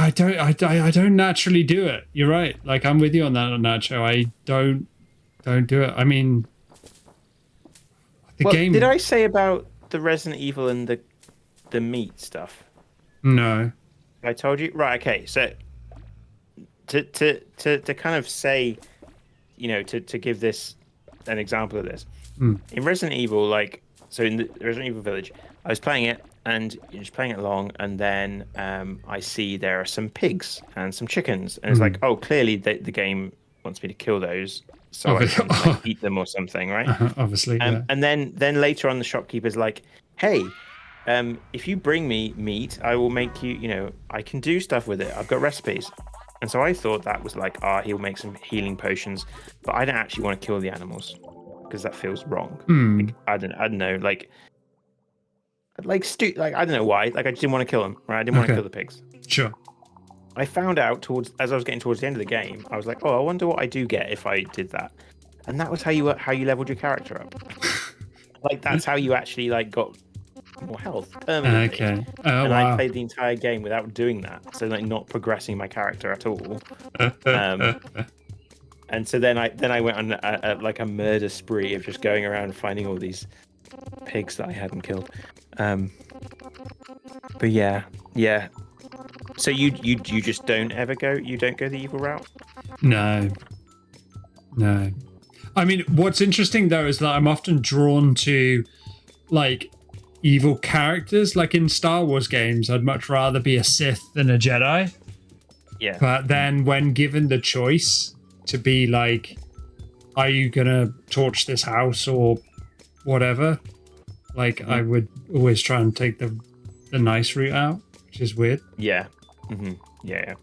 I don't naturally do it. You're right. I'm with you on that, Nacho. I don't do it. I mean, game. Did I say about the Resident Evil and the meat stuff? No. I told you. Right. Okay. So to kind of say, to give this an example of this in Resident Evil, in the Resident Evil Village, I was playing it and just playing it along, and then I see there are some pigs and some chickens, and it's clearly the game wants me to kill those so I can eat them or something, right? Obviously. Yeah. And then later on, the shopkeeper's like, "Hey, if you bring me meat, I will make you. I can do stuff with it. I've got recipes." And so I thought that was he'll make some healing potions, but I don't actually want to kill the animals because that feels wrong. I don't know. I don't know why. I just didn't want to kill them. Right? I didn't want to kill the pigs. Sure. I found out as I was getting towards the end of the game, I was like, oh, I wonder what I do get if I did that. and that was how you leveled your character up. Like that's how you actually like got more health permanently. Okay. Oh, And I wow. played the entire game without doing that, so like not progressing my character at all. And so then I went on like a murder spree of just going around finding all these pigs that I hadn't killed. But yeah. So you just don't go the evil route? No. I mean, what's interesting though is that I'm often drawn to like evil characters. Like in Star Wars games, I'd much rather be a Sith than a Jedi. Yeah. But then when given the choice to be like, are you gonna torch this house or whatever? Like I would always try and take the nice route out, which is weird. Yeah. Mm-hmm. Yeah.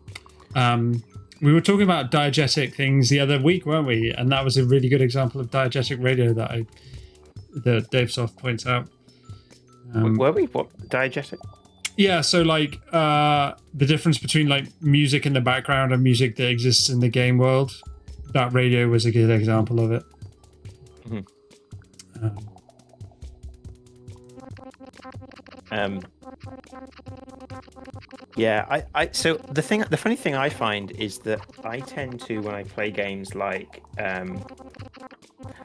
We were talking about diegetic things the other week, weren't we? And that was a really good example of diegetic radio that Dave Soft points out. Were we? What? Diegetic? Yeah, so like the difference between like music in the background and music that exists in the game world. That radio was a good example of it. Yeah, so the funny thing I find is that I tend to, when I play games like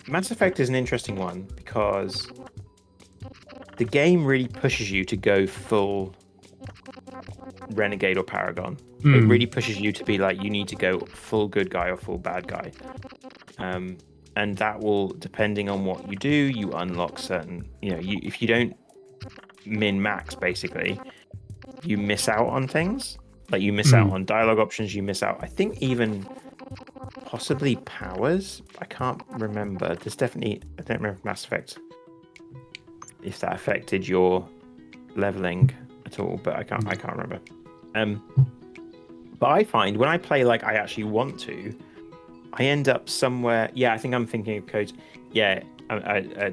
Mass Effect is an interesting one because the game really pushes you to go full Renegade or Paragon. It really pushes you to be like, you need to go full good guy or full bad guy. And that will, depending on what you do, you unlock certain, if you don't min-max, basically, you miss out on things. Like you miss out on dialogue options, you miss out, I think, even possibly powers. I can't remember. There's definitely, I don't remember Mass Effect if that affected your leveling at all, but I can't remember. But I find when I play like I actually want to, I end up somewhere. Yeah, I think I'm thinking of Kotor. Yeah,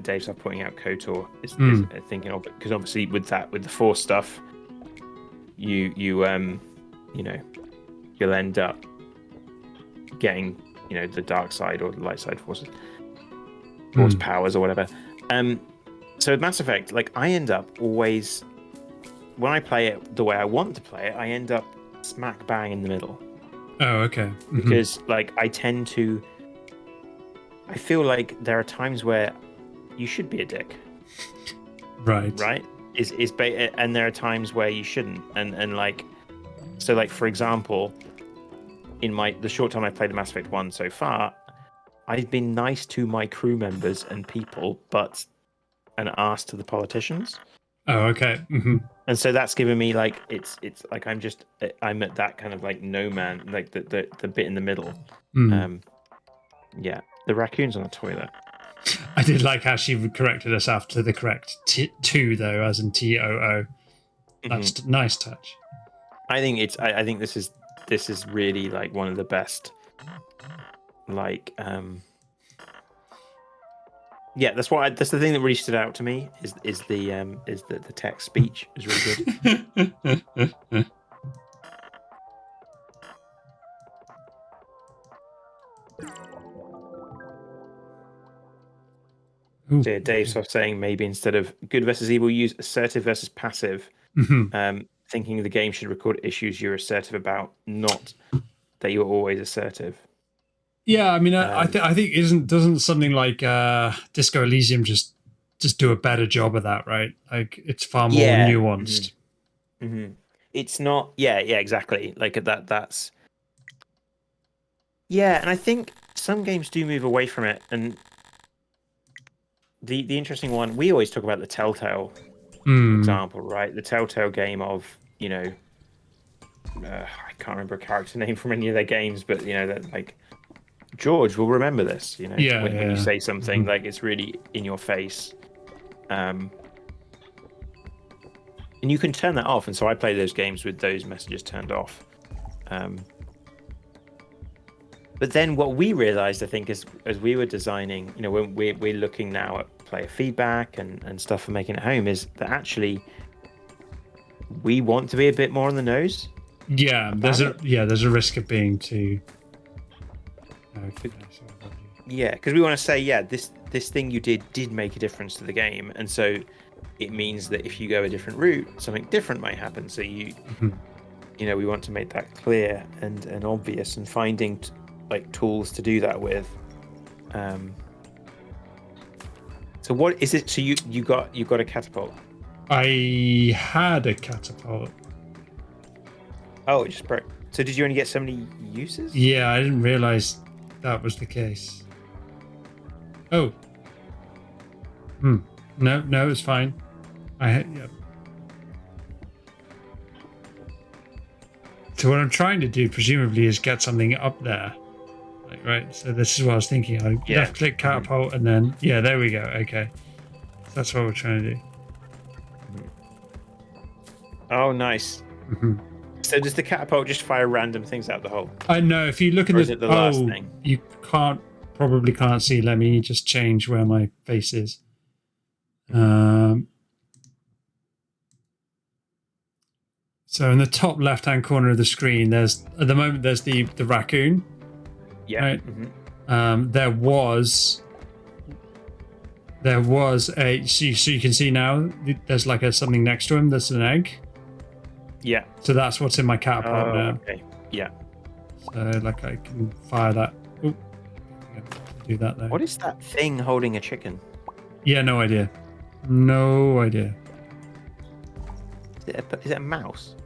Dave's not pointing out Kotor is thinking of it because obviously with the Force stuff, you'll end up getting the dark side or the light side force powers or whatever. So with Mass Effect, like I end up always, when I play it the way I want to play it, I end up smack bang in the middle. Oh, okay. Because like I feel like there are times where you should be a dick. Right. And there are times where you shouldn't. And like, so like, for example, in the short time I played the Mass Effect 1 so far, I've been nice to my crew members and people, but an arse to the politicians. Oh, okay. And so that's given me like it's like I'm at that kind of like no man, like the bit in the middle. Yeah, the raccoon's on the toilet. I did like how she corrected herself to the correct two though, as in TOO. That's a nice touch. I think I think this is really like one of the best. Like yeah, that's the thing that really stood out to me is the text speech is really good. So yeah, Dave's sort of saying maybe instead of good versus evil, use assertive versus passive. Thinking the game should record issues you're assertive about, not that you're always assertive. Yeah, I mean, I think doesn't something like Disco Elysium just do a better job of that, right? Like it's far more nuanced. It's not. Yeah, exactly. Like that's. Yeah, and I think some games do move away from it. And the interesting one, we always talk about the Telltale example, right? The Telltale game of I can't remember a character name from any of their games, but that like. George will remember this, when you say something like it's really in your face. And you can turn that off. And so I play those games with those messages turned off. But then what we realized, I think, is as we were designing, when we're looking now at player feedback and stuff for making it home, is that actually we want to be a bit more on the nose. Yeah, there's a risk of being too. Yeah, because we want to say, yeah, this thing you did make a difference to the game, and so it means that if you go a different route, something different might happen. So Mhm. we want to make that clear and obvious, and finding like tools to do that with. So what is it? So you got a catapult. I had a catapult. Oh, it just broke. So did you only get so many uses? Yeah, I didn't realize that was the case. Oh. No, it's fine. Yeah. So what I'm trying to do, presumably, is get something up there. Like, right. So this is what I was thinking. I left click catapult, and then there we go. Okay, so that's what we're trying to do. Oh, nice. Mm-hmm. So does the catapult just fire random things out the hole? I know. If you look at Or is it the last thing? You probably can't see. Let me just change where my face is. So in the top left-hand corner of the screen, there's at the moment there's the raccoon. Yeah. Right? Mm-hmm. There was a so you can see now there's like something next to him. There's an egg. Yeah. So that's what's in my catapult now. Okay. Yeah. So like I can fire that. Ooh, do that though. What is that thing holding a chicken? Yeah, no idea. No idea. Is it a mouse?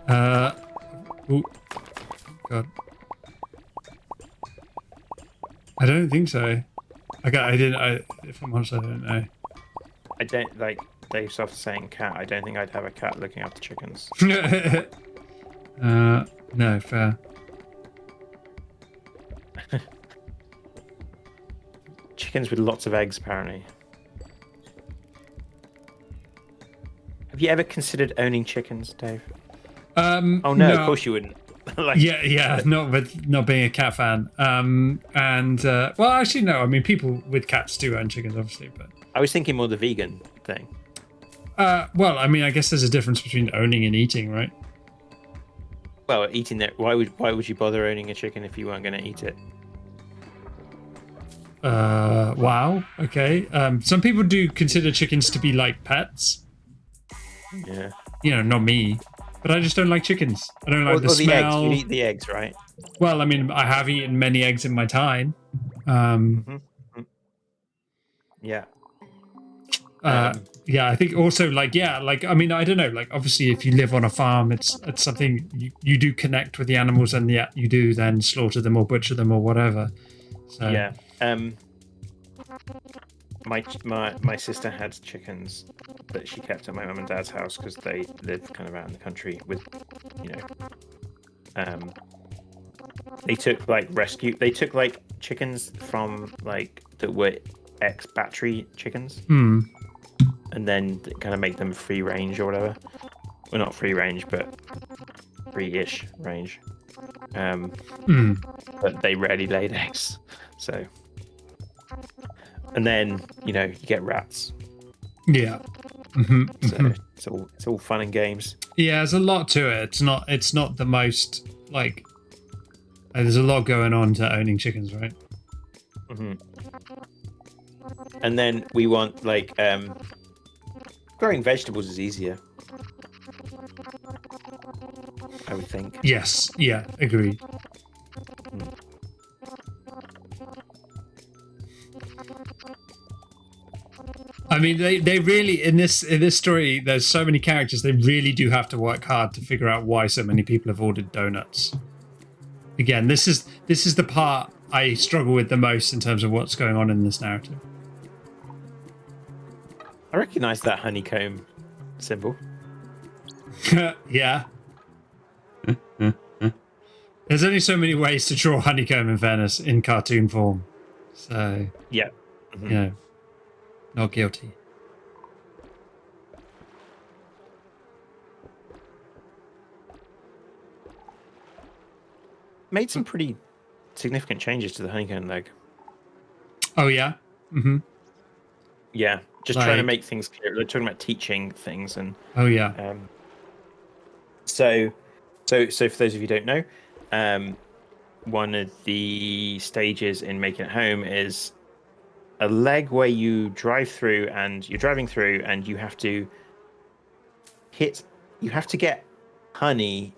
Oh God. I don't think so. If I'm honest, I don't know. I don't like Dave Soft saying cat. I don't think I'd have a cat looking after chickens. No, fair. Chickens with lots of eggs, apparently. Have you ever considered owning chickens, Dave? Oh no, of course you wouldn't. Not being a cat fan. Well, actually, no. I mean, people with cats do own chickens, obviously, but I was thinking more the vegan thing. Well, I mean, I guess there's a difference between owning and eating, right? Well, eating it. Why would you bother owning a chicken if you weren't going to eat it? Wow. Okay. Some people do consider chickens to be like pets. Yeah. Not me, but I just don't like chickens. I don't like the the smell. Eggs. You eat the eggs, right? Well, I mean, I have eaten many eggs in my time. Yeah. Yeah, I think also I mean, I don't know, like obviously if you live on a farm, it's something you do connect with the animals, and you do then slaughter them or butcher them or whatever. So yeah. My sister had chickens that she kept at my mum and dad's house because they live kind of out in the country with, they took like chickens from like that were ex-battery chickens, and then kind of make them free range or whatever. Well, not free range, but free-ish range. But they rarely laid eggs, so. And then you get rats. Yeah. So it's all fun and games. Yeah, there's a lot to it. It's not the most like. There's a lot going on to owning chickens, right? And then we want like growing vegetables is easier, I would think. Yes. Yeah. Agreed. I mean, they really in this story. There's so many characters. They really do have to work hard to figure out why so many people have ordered donuts. Again, this is the part I struggle with the most in terms of what's going on in this narrative. I recognize that honeycomb symbol. Yeah. There's only so many ways to draw honeycomb, in fairness, in cartoon form. So yeah, not guilty. Made some pretty significant changes to the honeycomb leg. Oh yeah. Yeah, just trying to make things clear. They're talking about teaching things and. Oh yeah. So for those of you who don't know, one of the stages in making it home is a leg where you drive through and you're driving through and you have to get honey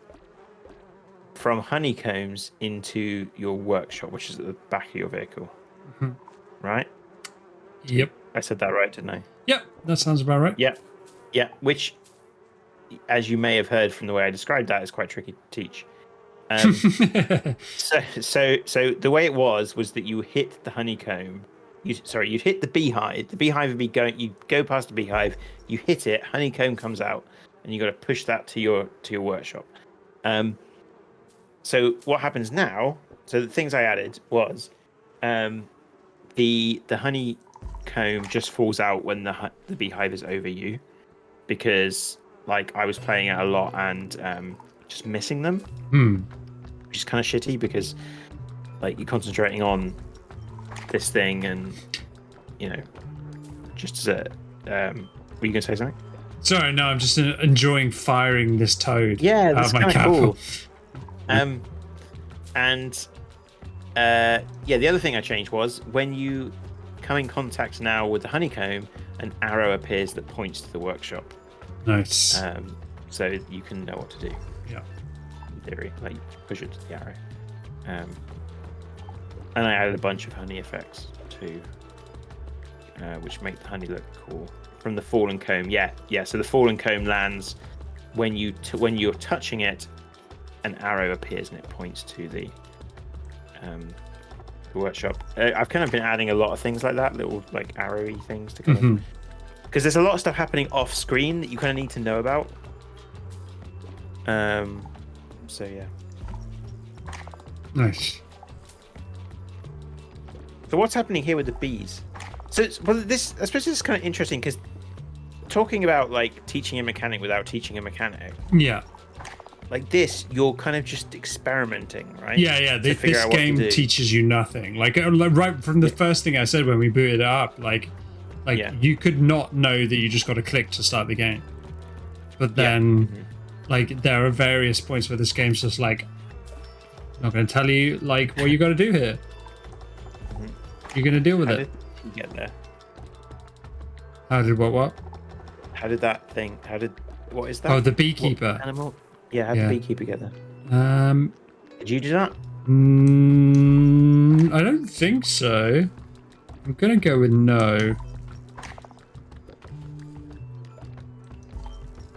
from honeycombs into your workshop, which is at the back of your vehicle. Mm-hmm. Right? Yep. I said that right, didn't I? Yep, that sounds about right. Yeah. Which, as you may have heard from the way I described that, is quite tricky to teach. So the way it was that you hit the honeycomb. You'd hit the beehive. The beehive would be going. You go past the beehive. You hit it. Honeycomb comes out, and you got to push that to your workshop. So what happens now? So the things I added was, the honeycomb just falls out when the beehive is over you, because like I was playing it a lot and just missing them, which is kind of shitty because like you're concentrating on this thing and just as a were you gonna say something? Sorry, no, I'm just enjoying firing this toad Yeah, out of my catapult. Cool. The other thing I changed was when you come in contact now with the honeycomb, an arrow appears that points to the workshop. Nice. So you can know what to do. Yeah. In theory, like you push it to the arrow. And I added a bunch of honey effects too, which make the honey look cool. From the fallen comb, yeah. So the fallen comb lands when you're touching it, an arrow appears and it points to the workshop. I've kind of been adding a lot of things like that, little like arrowy things to kind of, because there's a lot of stuff happening off screen that you kind of need to know about. So yeah. Nice. So what's happening here with the bees? So I suppose this is kind of interesting because talking about like teaching a mechanic without teaching a mechanic. Yeah. Like this, you're kind of just experimenting, right? Yeah. This game teaches you nothing. Like right from the first thing I said when we booted it up, like you could not know that you just got to click to start the game. But then, like there are various points where this game's just like, I'm not going to tell you like what you got to do here. You're going to deal with it. How did you get there? How did what? How did that thing? What is that? Oh, the beekeeper. What animal? Yeah, how did the beekeeper get there? Did you do that? I don't think so. I'm gonna go with no.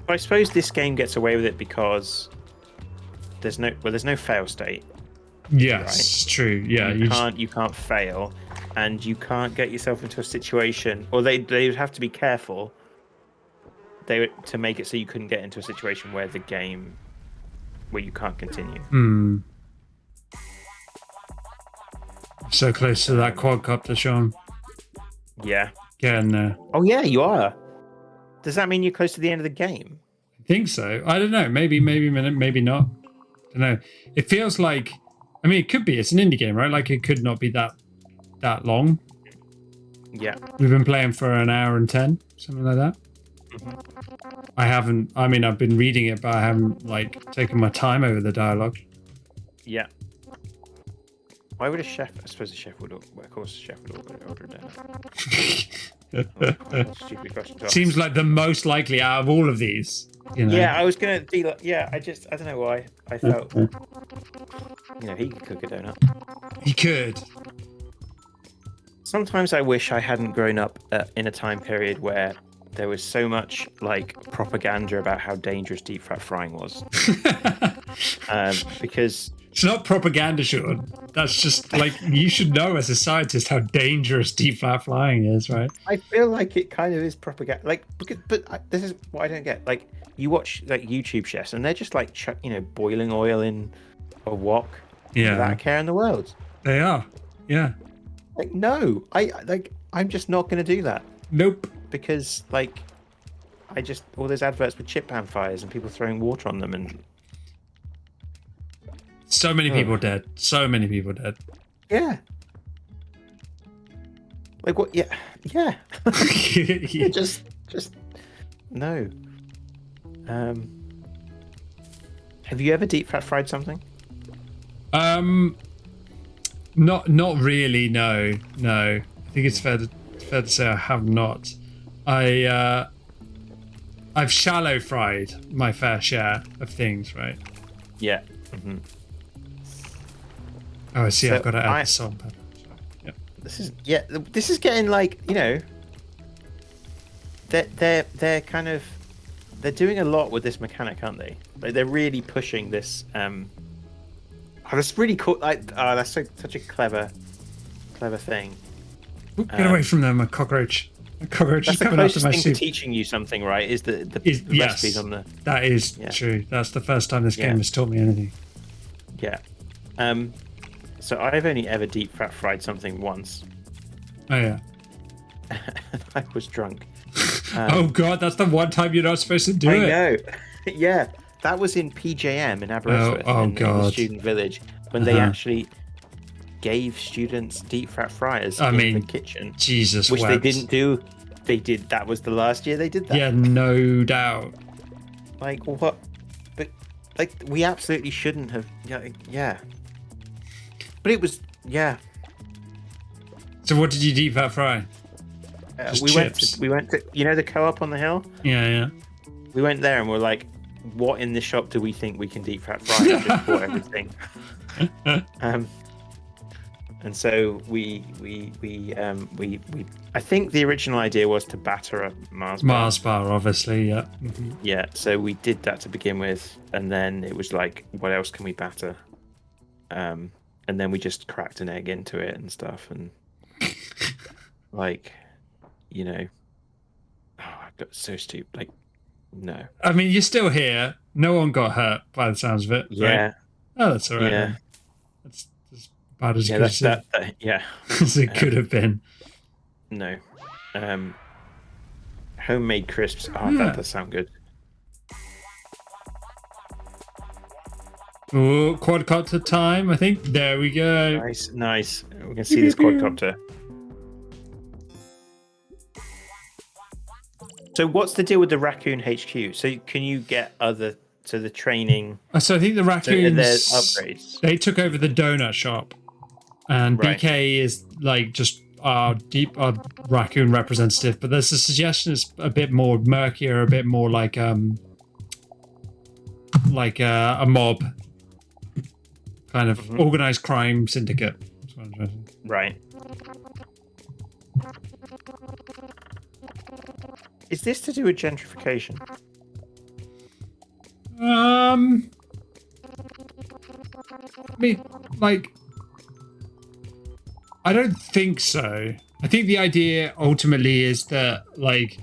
I suppose this game gets away with it because there's no fail state. Yes, right? True. Yeah, you can't fail, and you can't get yourself into a situation, or they would have to be careful. To make it so you couldn't get into a situation where you can't continue. So close to that quadcopter, Sean. Yeah. Get in there. Oh yeah, you are. Does that mean you're close to the end of the game? I think so. I don't know. Maybe not. I don't know. It feels like, I mean, it could be. It's an indie game, right? Like it could not be that long. Yeah. We've been playing for an hour and 10, something like that. I've been reading it, but I haven't like taken my time over the dialogue. Yeah. Why would a chef? I suppose a chef would. Of course, a chef would order dinner. Stupid question. Seems like the most likely out of all of these. You know? Yeah, I was gonna be like, I don't know why I felt. He could cook a donut. He could. Sometimes I wish I hadn't grown up in a time period where there was so much like propaganda about how dangerous deep fat frying was. Because it's not propaganda, Sean. That's just like you should know as a scientist how dangerous deep fat frying is, right? I feel like it kind of is propaganda. Like, this is what I don't get. Like, you watch like YouTube chefs, and they're just like boiling oil in a wok without a care in the world. They are, yeah. Like, no, I'm just not going to do that. Nope. Because like, all those adverts with chip pan fires and people throwing water on them and. So many people dead. So many people dead. Yeah. Like what? Yeah. Yeah. Yeah. Just no. Have you ever deep fat fried something? Not really. No. I think it's fair to say I have not. I've shallow fried my fair share of things, right? Yeah. Oh, I see. So I've got to add the salt pepper. Yeah. This is getting like, you know, they're kind of, they're doing a lot with this mechanic, aren't they? Like they're really pushing this. That's really cool. Like, that's such a clever thing. Ooh, get away from them, a cockroach. A cockroach That's is the coming after closest my thing soup. to teaching you something, right? Is the Yes, recipes on the. that is true. That's the first time this game has taught me anything. Yeah. So I've only ever deep fat fried something once. Oh yeah. I was drunk. Oh god, that's the one time you're not supposed to do it. I know. Yeah, that was in PJM in Aberystwyth, in the student village, when they actually gave students deep fat fryers in the kitchen. Jesus, which they didn't do. They did. That was the last year they did that. Yeah, no doubt. Like what? But like we absolutely shouldn't have. Yeah. But it was So what did you deep fat fry? We went to you know the co-op on the hill. Yeah. We went there and we're like, what in this shop do we think we can deep fat fry? And just bought everything. And so we I think the original idea was to batter a Mars bar. Mars bar, obviously, yeah. Yeah, so we did that to begin with, and then it was like, what else can we batter? And then we just cracked an egg into it and stuff, and like, you know, I got so stupid. Like, no. I mean, you're still here. No one got hurt by the sounds of it. Yeah. Right? Oh, that's all right. Yeah. That's as bad as as it could have been. No. Homemade crisps. Oh, that does sound good. Oh, quadcopter time, I think. There we go. Nice. We can see this quadcopter. So what's the deal with the raccoon HQ? So can you get the training? So I think the raccoons, there's upgrades. They took over the donut shop, and BK is like just our raccoon representative. But there's a suggestion is a bit more murkier, a bit more like a mob kind of organized crime syndicate. That's what I'm trying to say. Right. Is this to do with gentrification? I mean, like, I don't think so. I think the idea ultimately is that, like,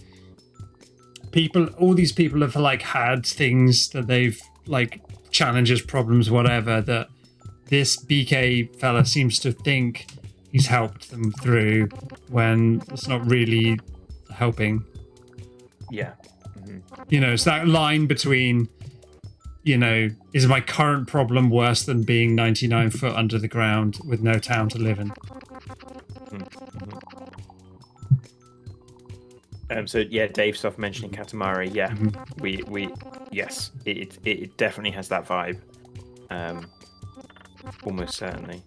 all these people have, like, had things that they've, like, challenges, problems, whatever, that this BK fella seems to think he's helped them through when it's not really helping. Yeah. You know, it's that line between, you know, is my current problem worse than being 99 foot under the ground with no town to live in? So yeah, Dave stuff mentioning Katamari. Yeah, we yes, it definitely has that vibe. Almost certainly.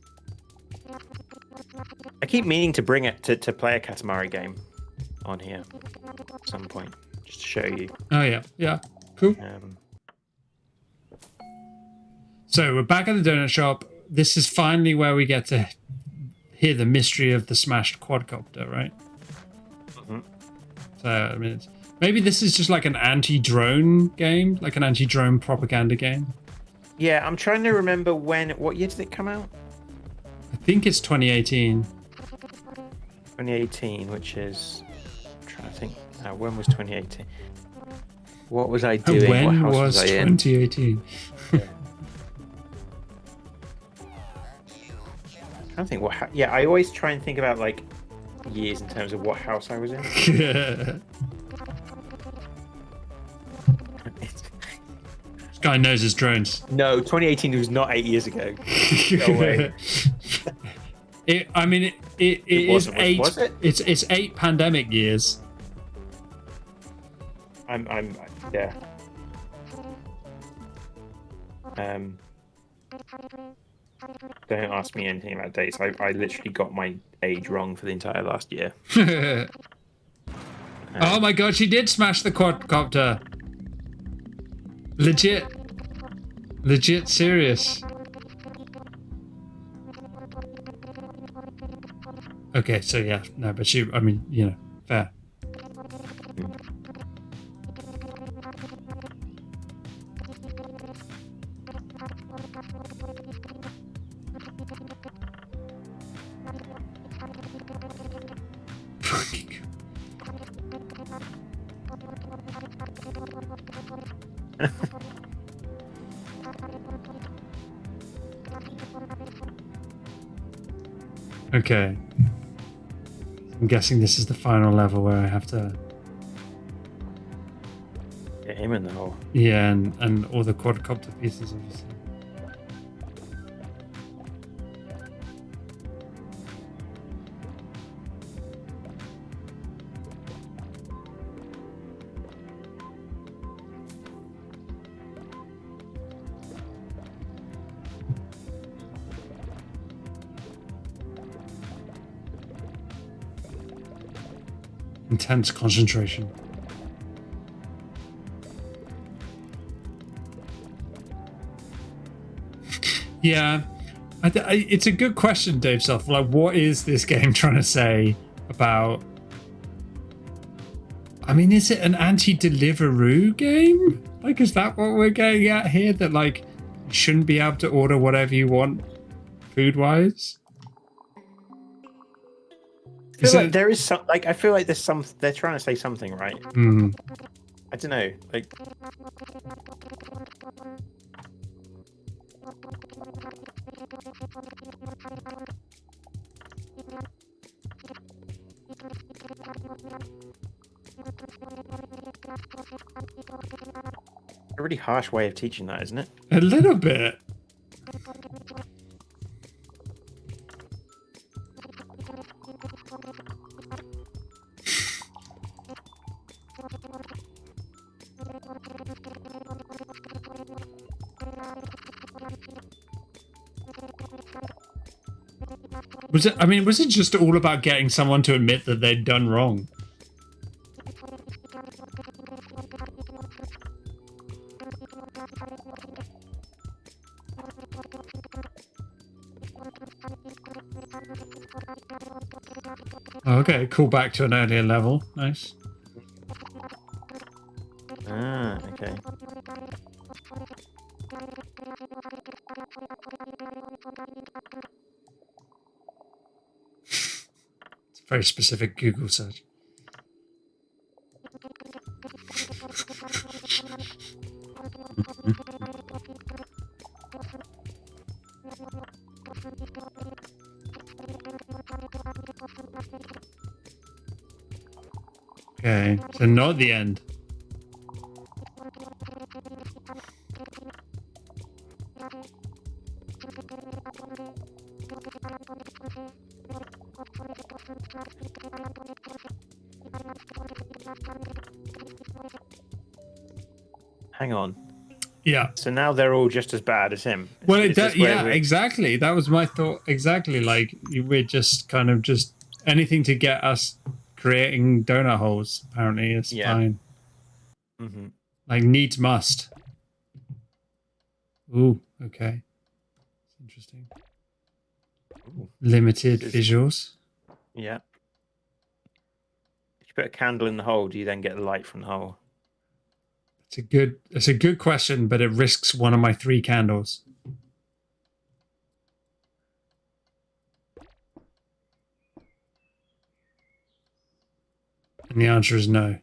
I keep meaning to bring it to play a Katamari game on here at some point, just to show you. Oh yeah, cool. So we're back at the donut shop. This is finally where we get to hear the mystery of the smashed quadcopter, right? So I mean, maybe this is just like an anti-drone game, like an anti-drone propaganda game. Yeah, I'm trying to remember what year did it come out? I think it's 2018. 2018, which is, I'm trying to think. When was 2018? What was I doing? When what house was I 2018? In? I think I always try and think about like years in terms of what house I was in. This guy knows his drones. No, 2018 was not 8 years ago. No way. It is 8. Was it? It's 8 pandemic years. Yeah. Don't ask me anything about dates. I literally got my age wrong for the entire last year. Oh my god, she did smash the quadcopter. Legit serious. Okay, so yeah, no, but she, I mean, you know, fair. Okay. I'm guessing this is the final level where I have to... Get him in the hole. Yeah, and all the quadcopter pieces, obviously. Intense concentration. Yeah, it's a good question, Dave South. Like, what is this game trying to say about? I mean, is it an anti-Deliveroo game? Like, is that what we're getting at here? That like, you shouldn't be able to order whatever you want, food-wise? I feel like there is some. Like, I feel like there's some. They're trying to say something, right? I don't know. Like, a really harsh way of teaching that, isn't it? A little bit. Was it? I mean, was it just all about getting someone to admit that they'd done wrong? Okay, call back to an earlier level. Nice. Ah, okay. It's a very specific Google search. Okay, so not the end. Hang on. Yeah. So now they're all just as bad as him. Well, yeah, exactly. That was my thought. Exactly. Like, we're just kind of just anything to get us creating donut holes, apparently, is fine. Mm-hmm. Like, needs must. Ooh, okay. Interesting. Ooh. Limited visuals. Yeah. If you put a candle in the hole, do you then get the light from the hole? It's a good question, but it risks one of my 3 candles. And the answer is no.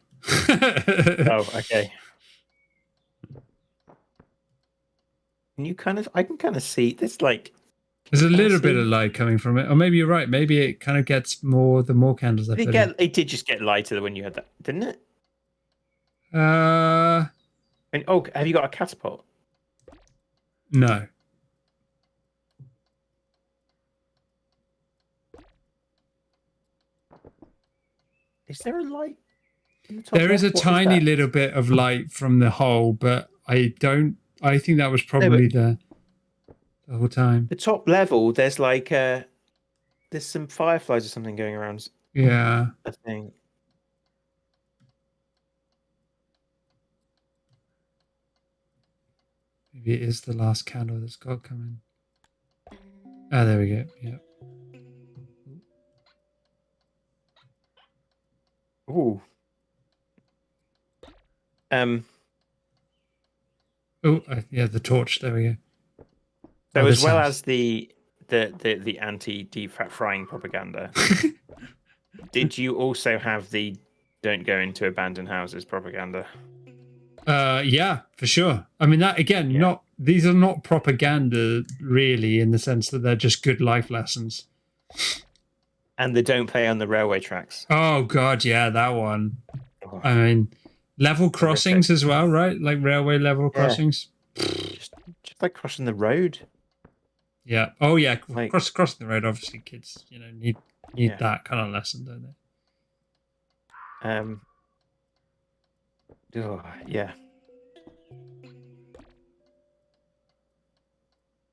Oh, okay. I can kind of see this, like... There's a little bit of light coming from it. Or maybe you're right. Maybe it kind of gets more the more candles I put in. It did just get lighter when you had that, didn't it? And have you got a catapult? No. Is there a light? There is a tiny little bit of light from the hole, but I think that was probably the the whole time. The top level, there's like there's some fireflies or something going around. Yeah. I think. Maybe it is the last candle that's got coming. Oh, there we go. Yeah. Ooh. Oh, yeah, the torch. There we go. So as well as the anti deep fat frying propaganda, did you also have the don't go into abandoned houses propaganda? Yeah, for sure. I mean, that again, these are not propaganda really, in the sense that they're just good life lessons. And the don't play on the railway tracks. Oh God, yeah, that one. Oh. I mean, level crossings as well, right? Like railway level crossings. Just like crossing the road. Yeah. Oh yeah, like, crossing the road. Obviously, kids, need that kind of lesson, don't they? Oh, yeah.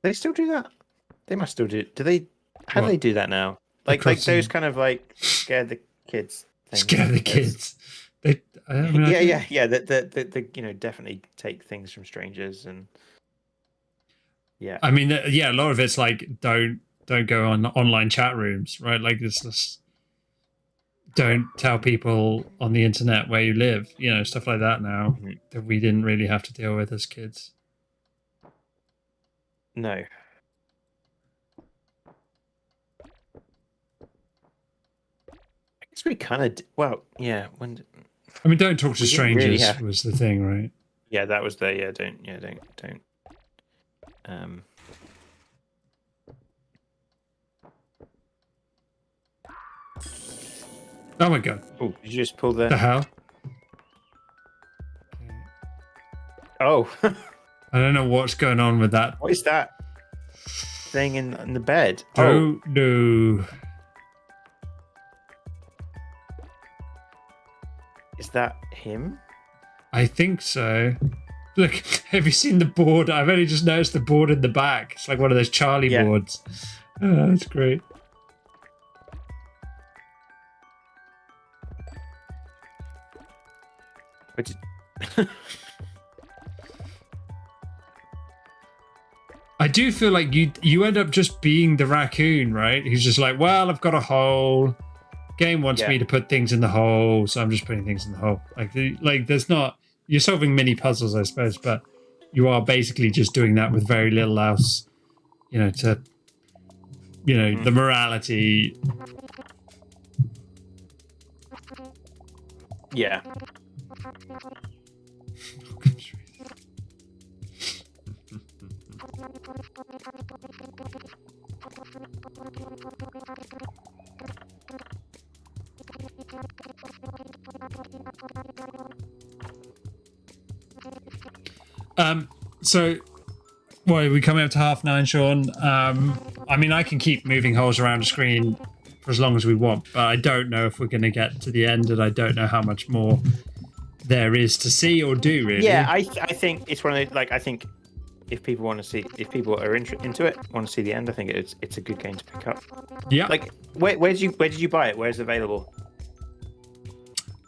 They still do that? They must still do. Do they? How do they do that now? Like those kind of like scare the kids things. Scare the kids. They. I mean, yeah. The definitely take things from strangers and. Yeah. I mean, a lot of it's like don't go on online chat rooms, right? Like this. Don't tell people on the internet where you live, stuff like that now that we didn't really have to deal with as kids. No. I guess we kind of, yeah. I mean, don't talk to strangers really was the thing, right? Yeah, that was the, don't. Oh my God. Oh, did you just pull the hell? Oh. I don't know what's going on with that. What is that thing in the bed? Oh, no. Is that him? I think so. Look, have you seen the board? I've only just noticed the board in the back. It's like one of those Charlie boards. Oh, that's great. I do feel like you end up just being the raccoon, right? Who's just like, well, I've got a hole. Game wants me to put things in the hole, so I'm just putting things in the hole. Like there's not. You're solving mini puzzles, I suppose, but you are basically just doing that with very little else. The morality. Yeah. So, are we coming up to 9:30, Sean? I mean, I can keep moving holes around the screen for as long as we want, but I don't know if we're going to get to the end, and I don't know how much more there is to see or do, really. Yeah, I think it's one of those, I think if people want to see, if people are into it, want to see the end, I think it's a good game to pick up. Yeah. Where did you buy it? Where's it available?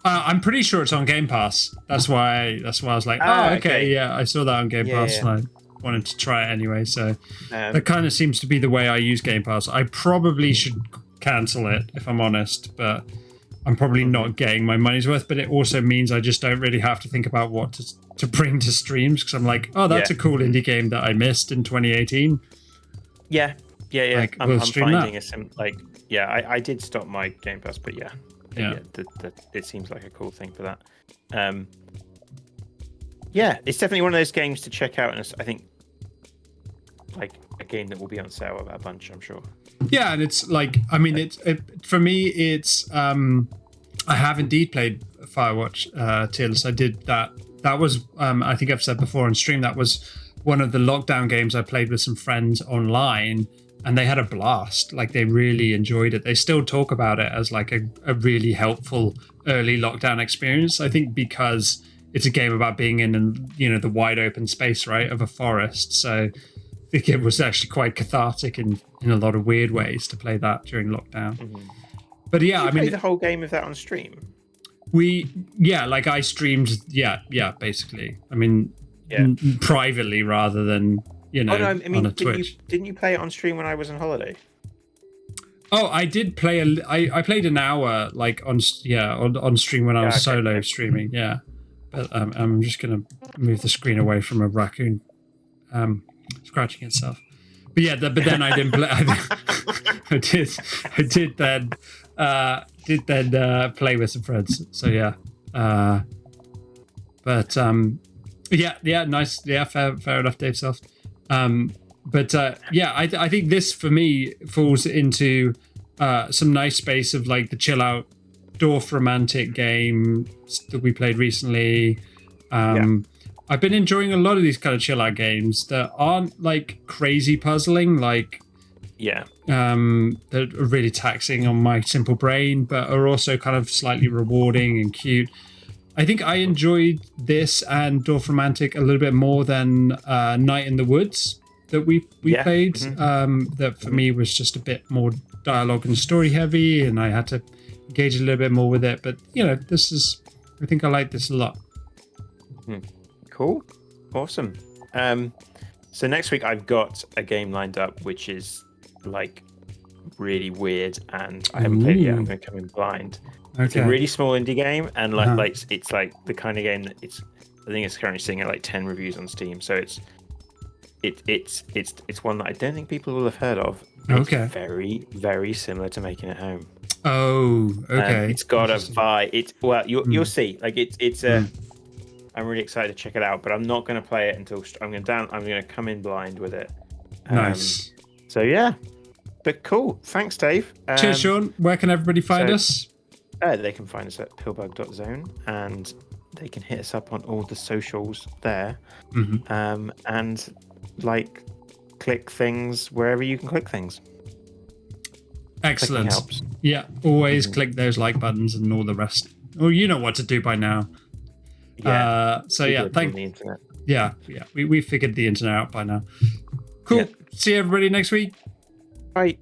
I'm pretty sure it's on Game Pass. That's why I was like, okay, yeah, I saw that on Game Pass, and I wanted to try it anyway. So that kind of seems to be the way I use Game Pass. I probably should cancel it if I'm honest, but I'm probably not getting my money's worth. But it also means I just don't really have to think about what to bring to streams, because I'm like, oh, that's a cool indie game that I missed in 2018. Yeah. Like, I'm finding I did stop my Game Pass, but it seems like a cool thing for that. It's definitely one of those games to check out, and I think like a game that will be on sale at a bunch, I'm sure. Yeah, and it's like, I mean, for me, it's I have indeed played Firewatch Tearless. I did that. That was I think I've said before on stream, that was one of the lockdown games I played with some friends online, and they had a blast. Like, they really enjoyed it. They still talk about it as like a really helpful early lockdown experience. I think because it's a game about being in the wide open space, right, of a forest. So think it was actually quite cathartic in a lot of weird ways to play that during lockdown. But yeah, I mean, the whole game of that on stream. Like I streamed, basically. I mean, privately rather than on a Twitch. Didn't you play it on stream when I was on holiday? Oh, I did play I played an hour like on stream when I was solo streaming. Yeah, but I'm just gonna move the screen away from a raccoon scratching itself. But yeah, but then I didn't play. I did then play with some friends. So yeah, nice. Yeah, fair enough, Dave Soft. I think this for me falls into some nice space of like the chill out Dorf romantic game that we played recently. I've been enjoying a lot of these kind of chill out games that aren't like crazy puzzling, like that are really taxing on my simple brain, but are also kind of slightly rewarding and cute. I think I enjoyed this and Dorf Romantic a little bit more than Night in the Woods that we played. That for me was just a bit more dialogue and story heavy, and I had to engage a little bit more with it. But I think I like this a lot. Cool, awesome. So next week I've got a game lined up which is like really weird, and I haven't played it yet. I'm going to come in blind. Okay. It's a really small indie game, and like it's like the kind of game that I think it's currently sitting at like 10 reviews on Steam. So it's one that I don't think people will have heard of. It's very, very similar to Making It Home. Oh, okay. It's got a vibe. You'll see. Like it's a. I'm really excited to check it out, but I'm not going to play it until I'm going to come in blind with it. Nice. So yeah, but cool. Thanks, Dave. Cheers, Sean. Where can everybody find us? They can find us at pillbug.zone, and they can hit us up on all the socials there. And like click things wherever you can click things. Excellent. Yeah, always click those like buttons and all the rest. Oh, you know what to do by now. Thank the internet. We figured the internet out by now. Cool. See everybody next week. Bye.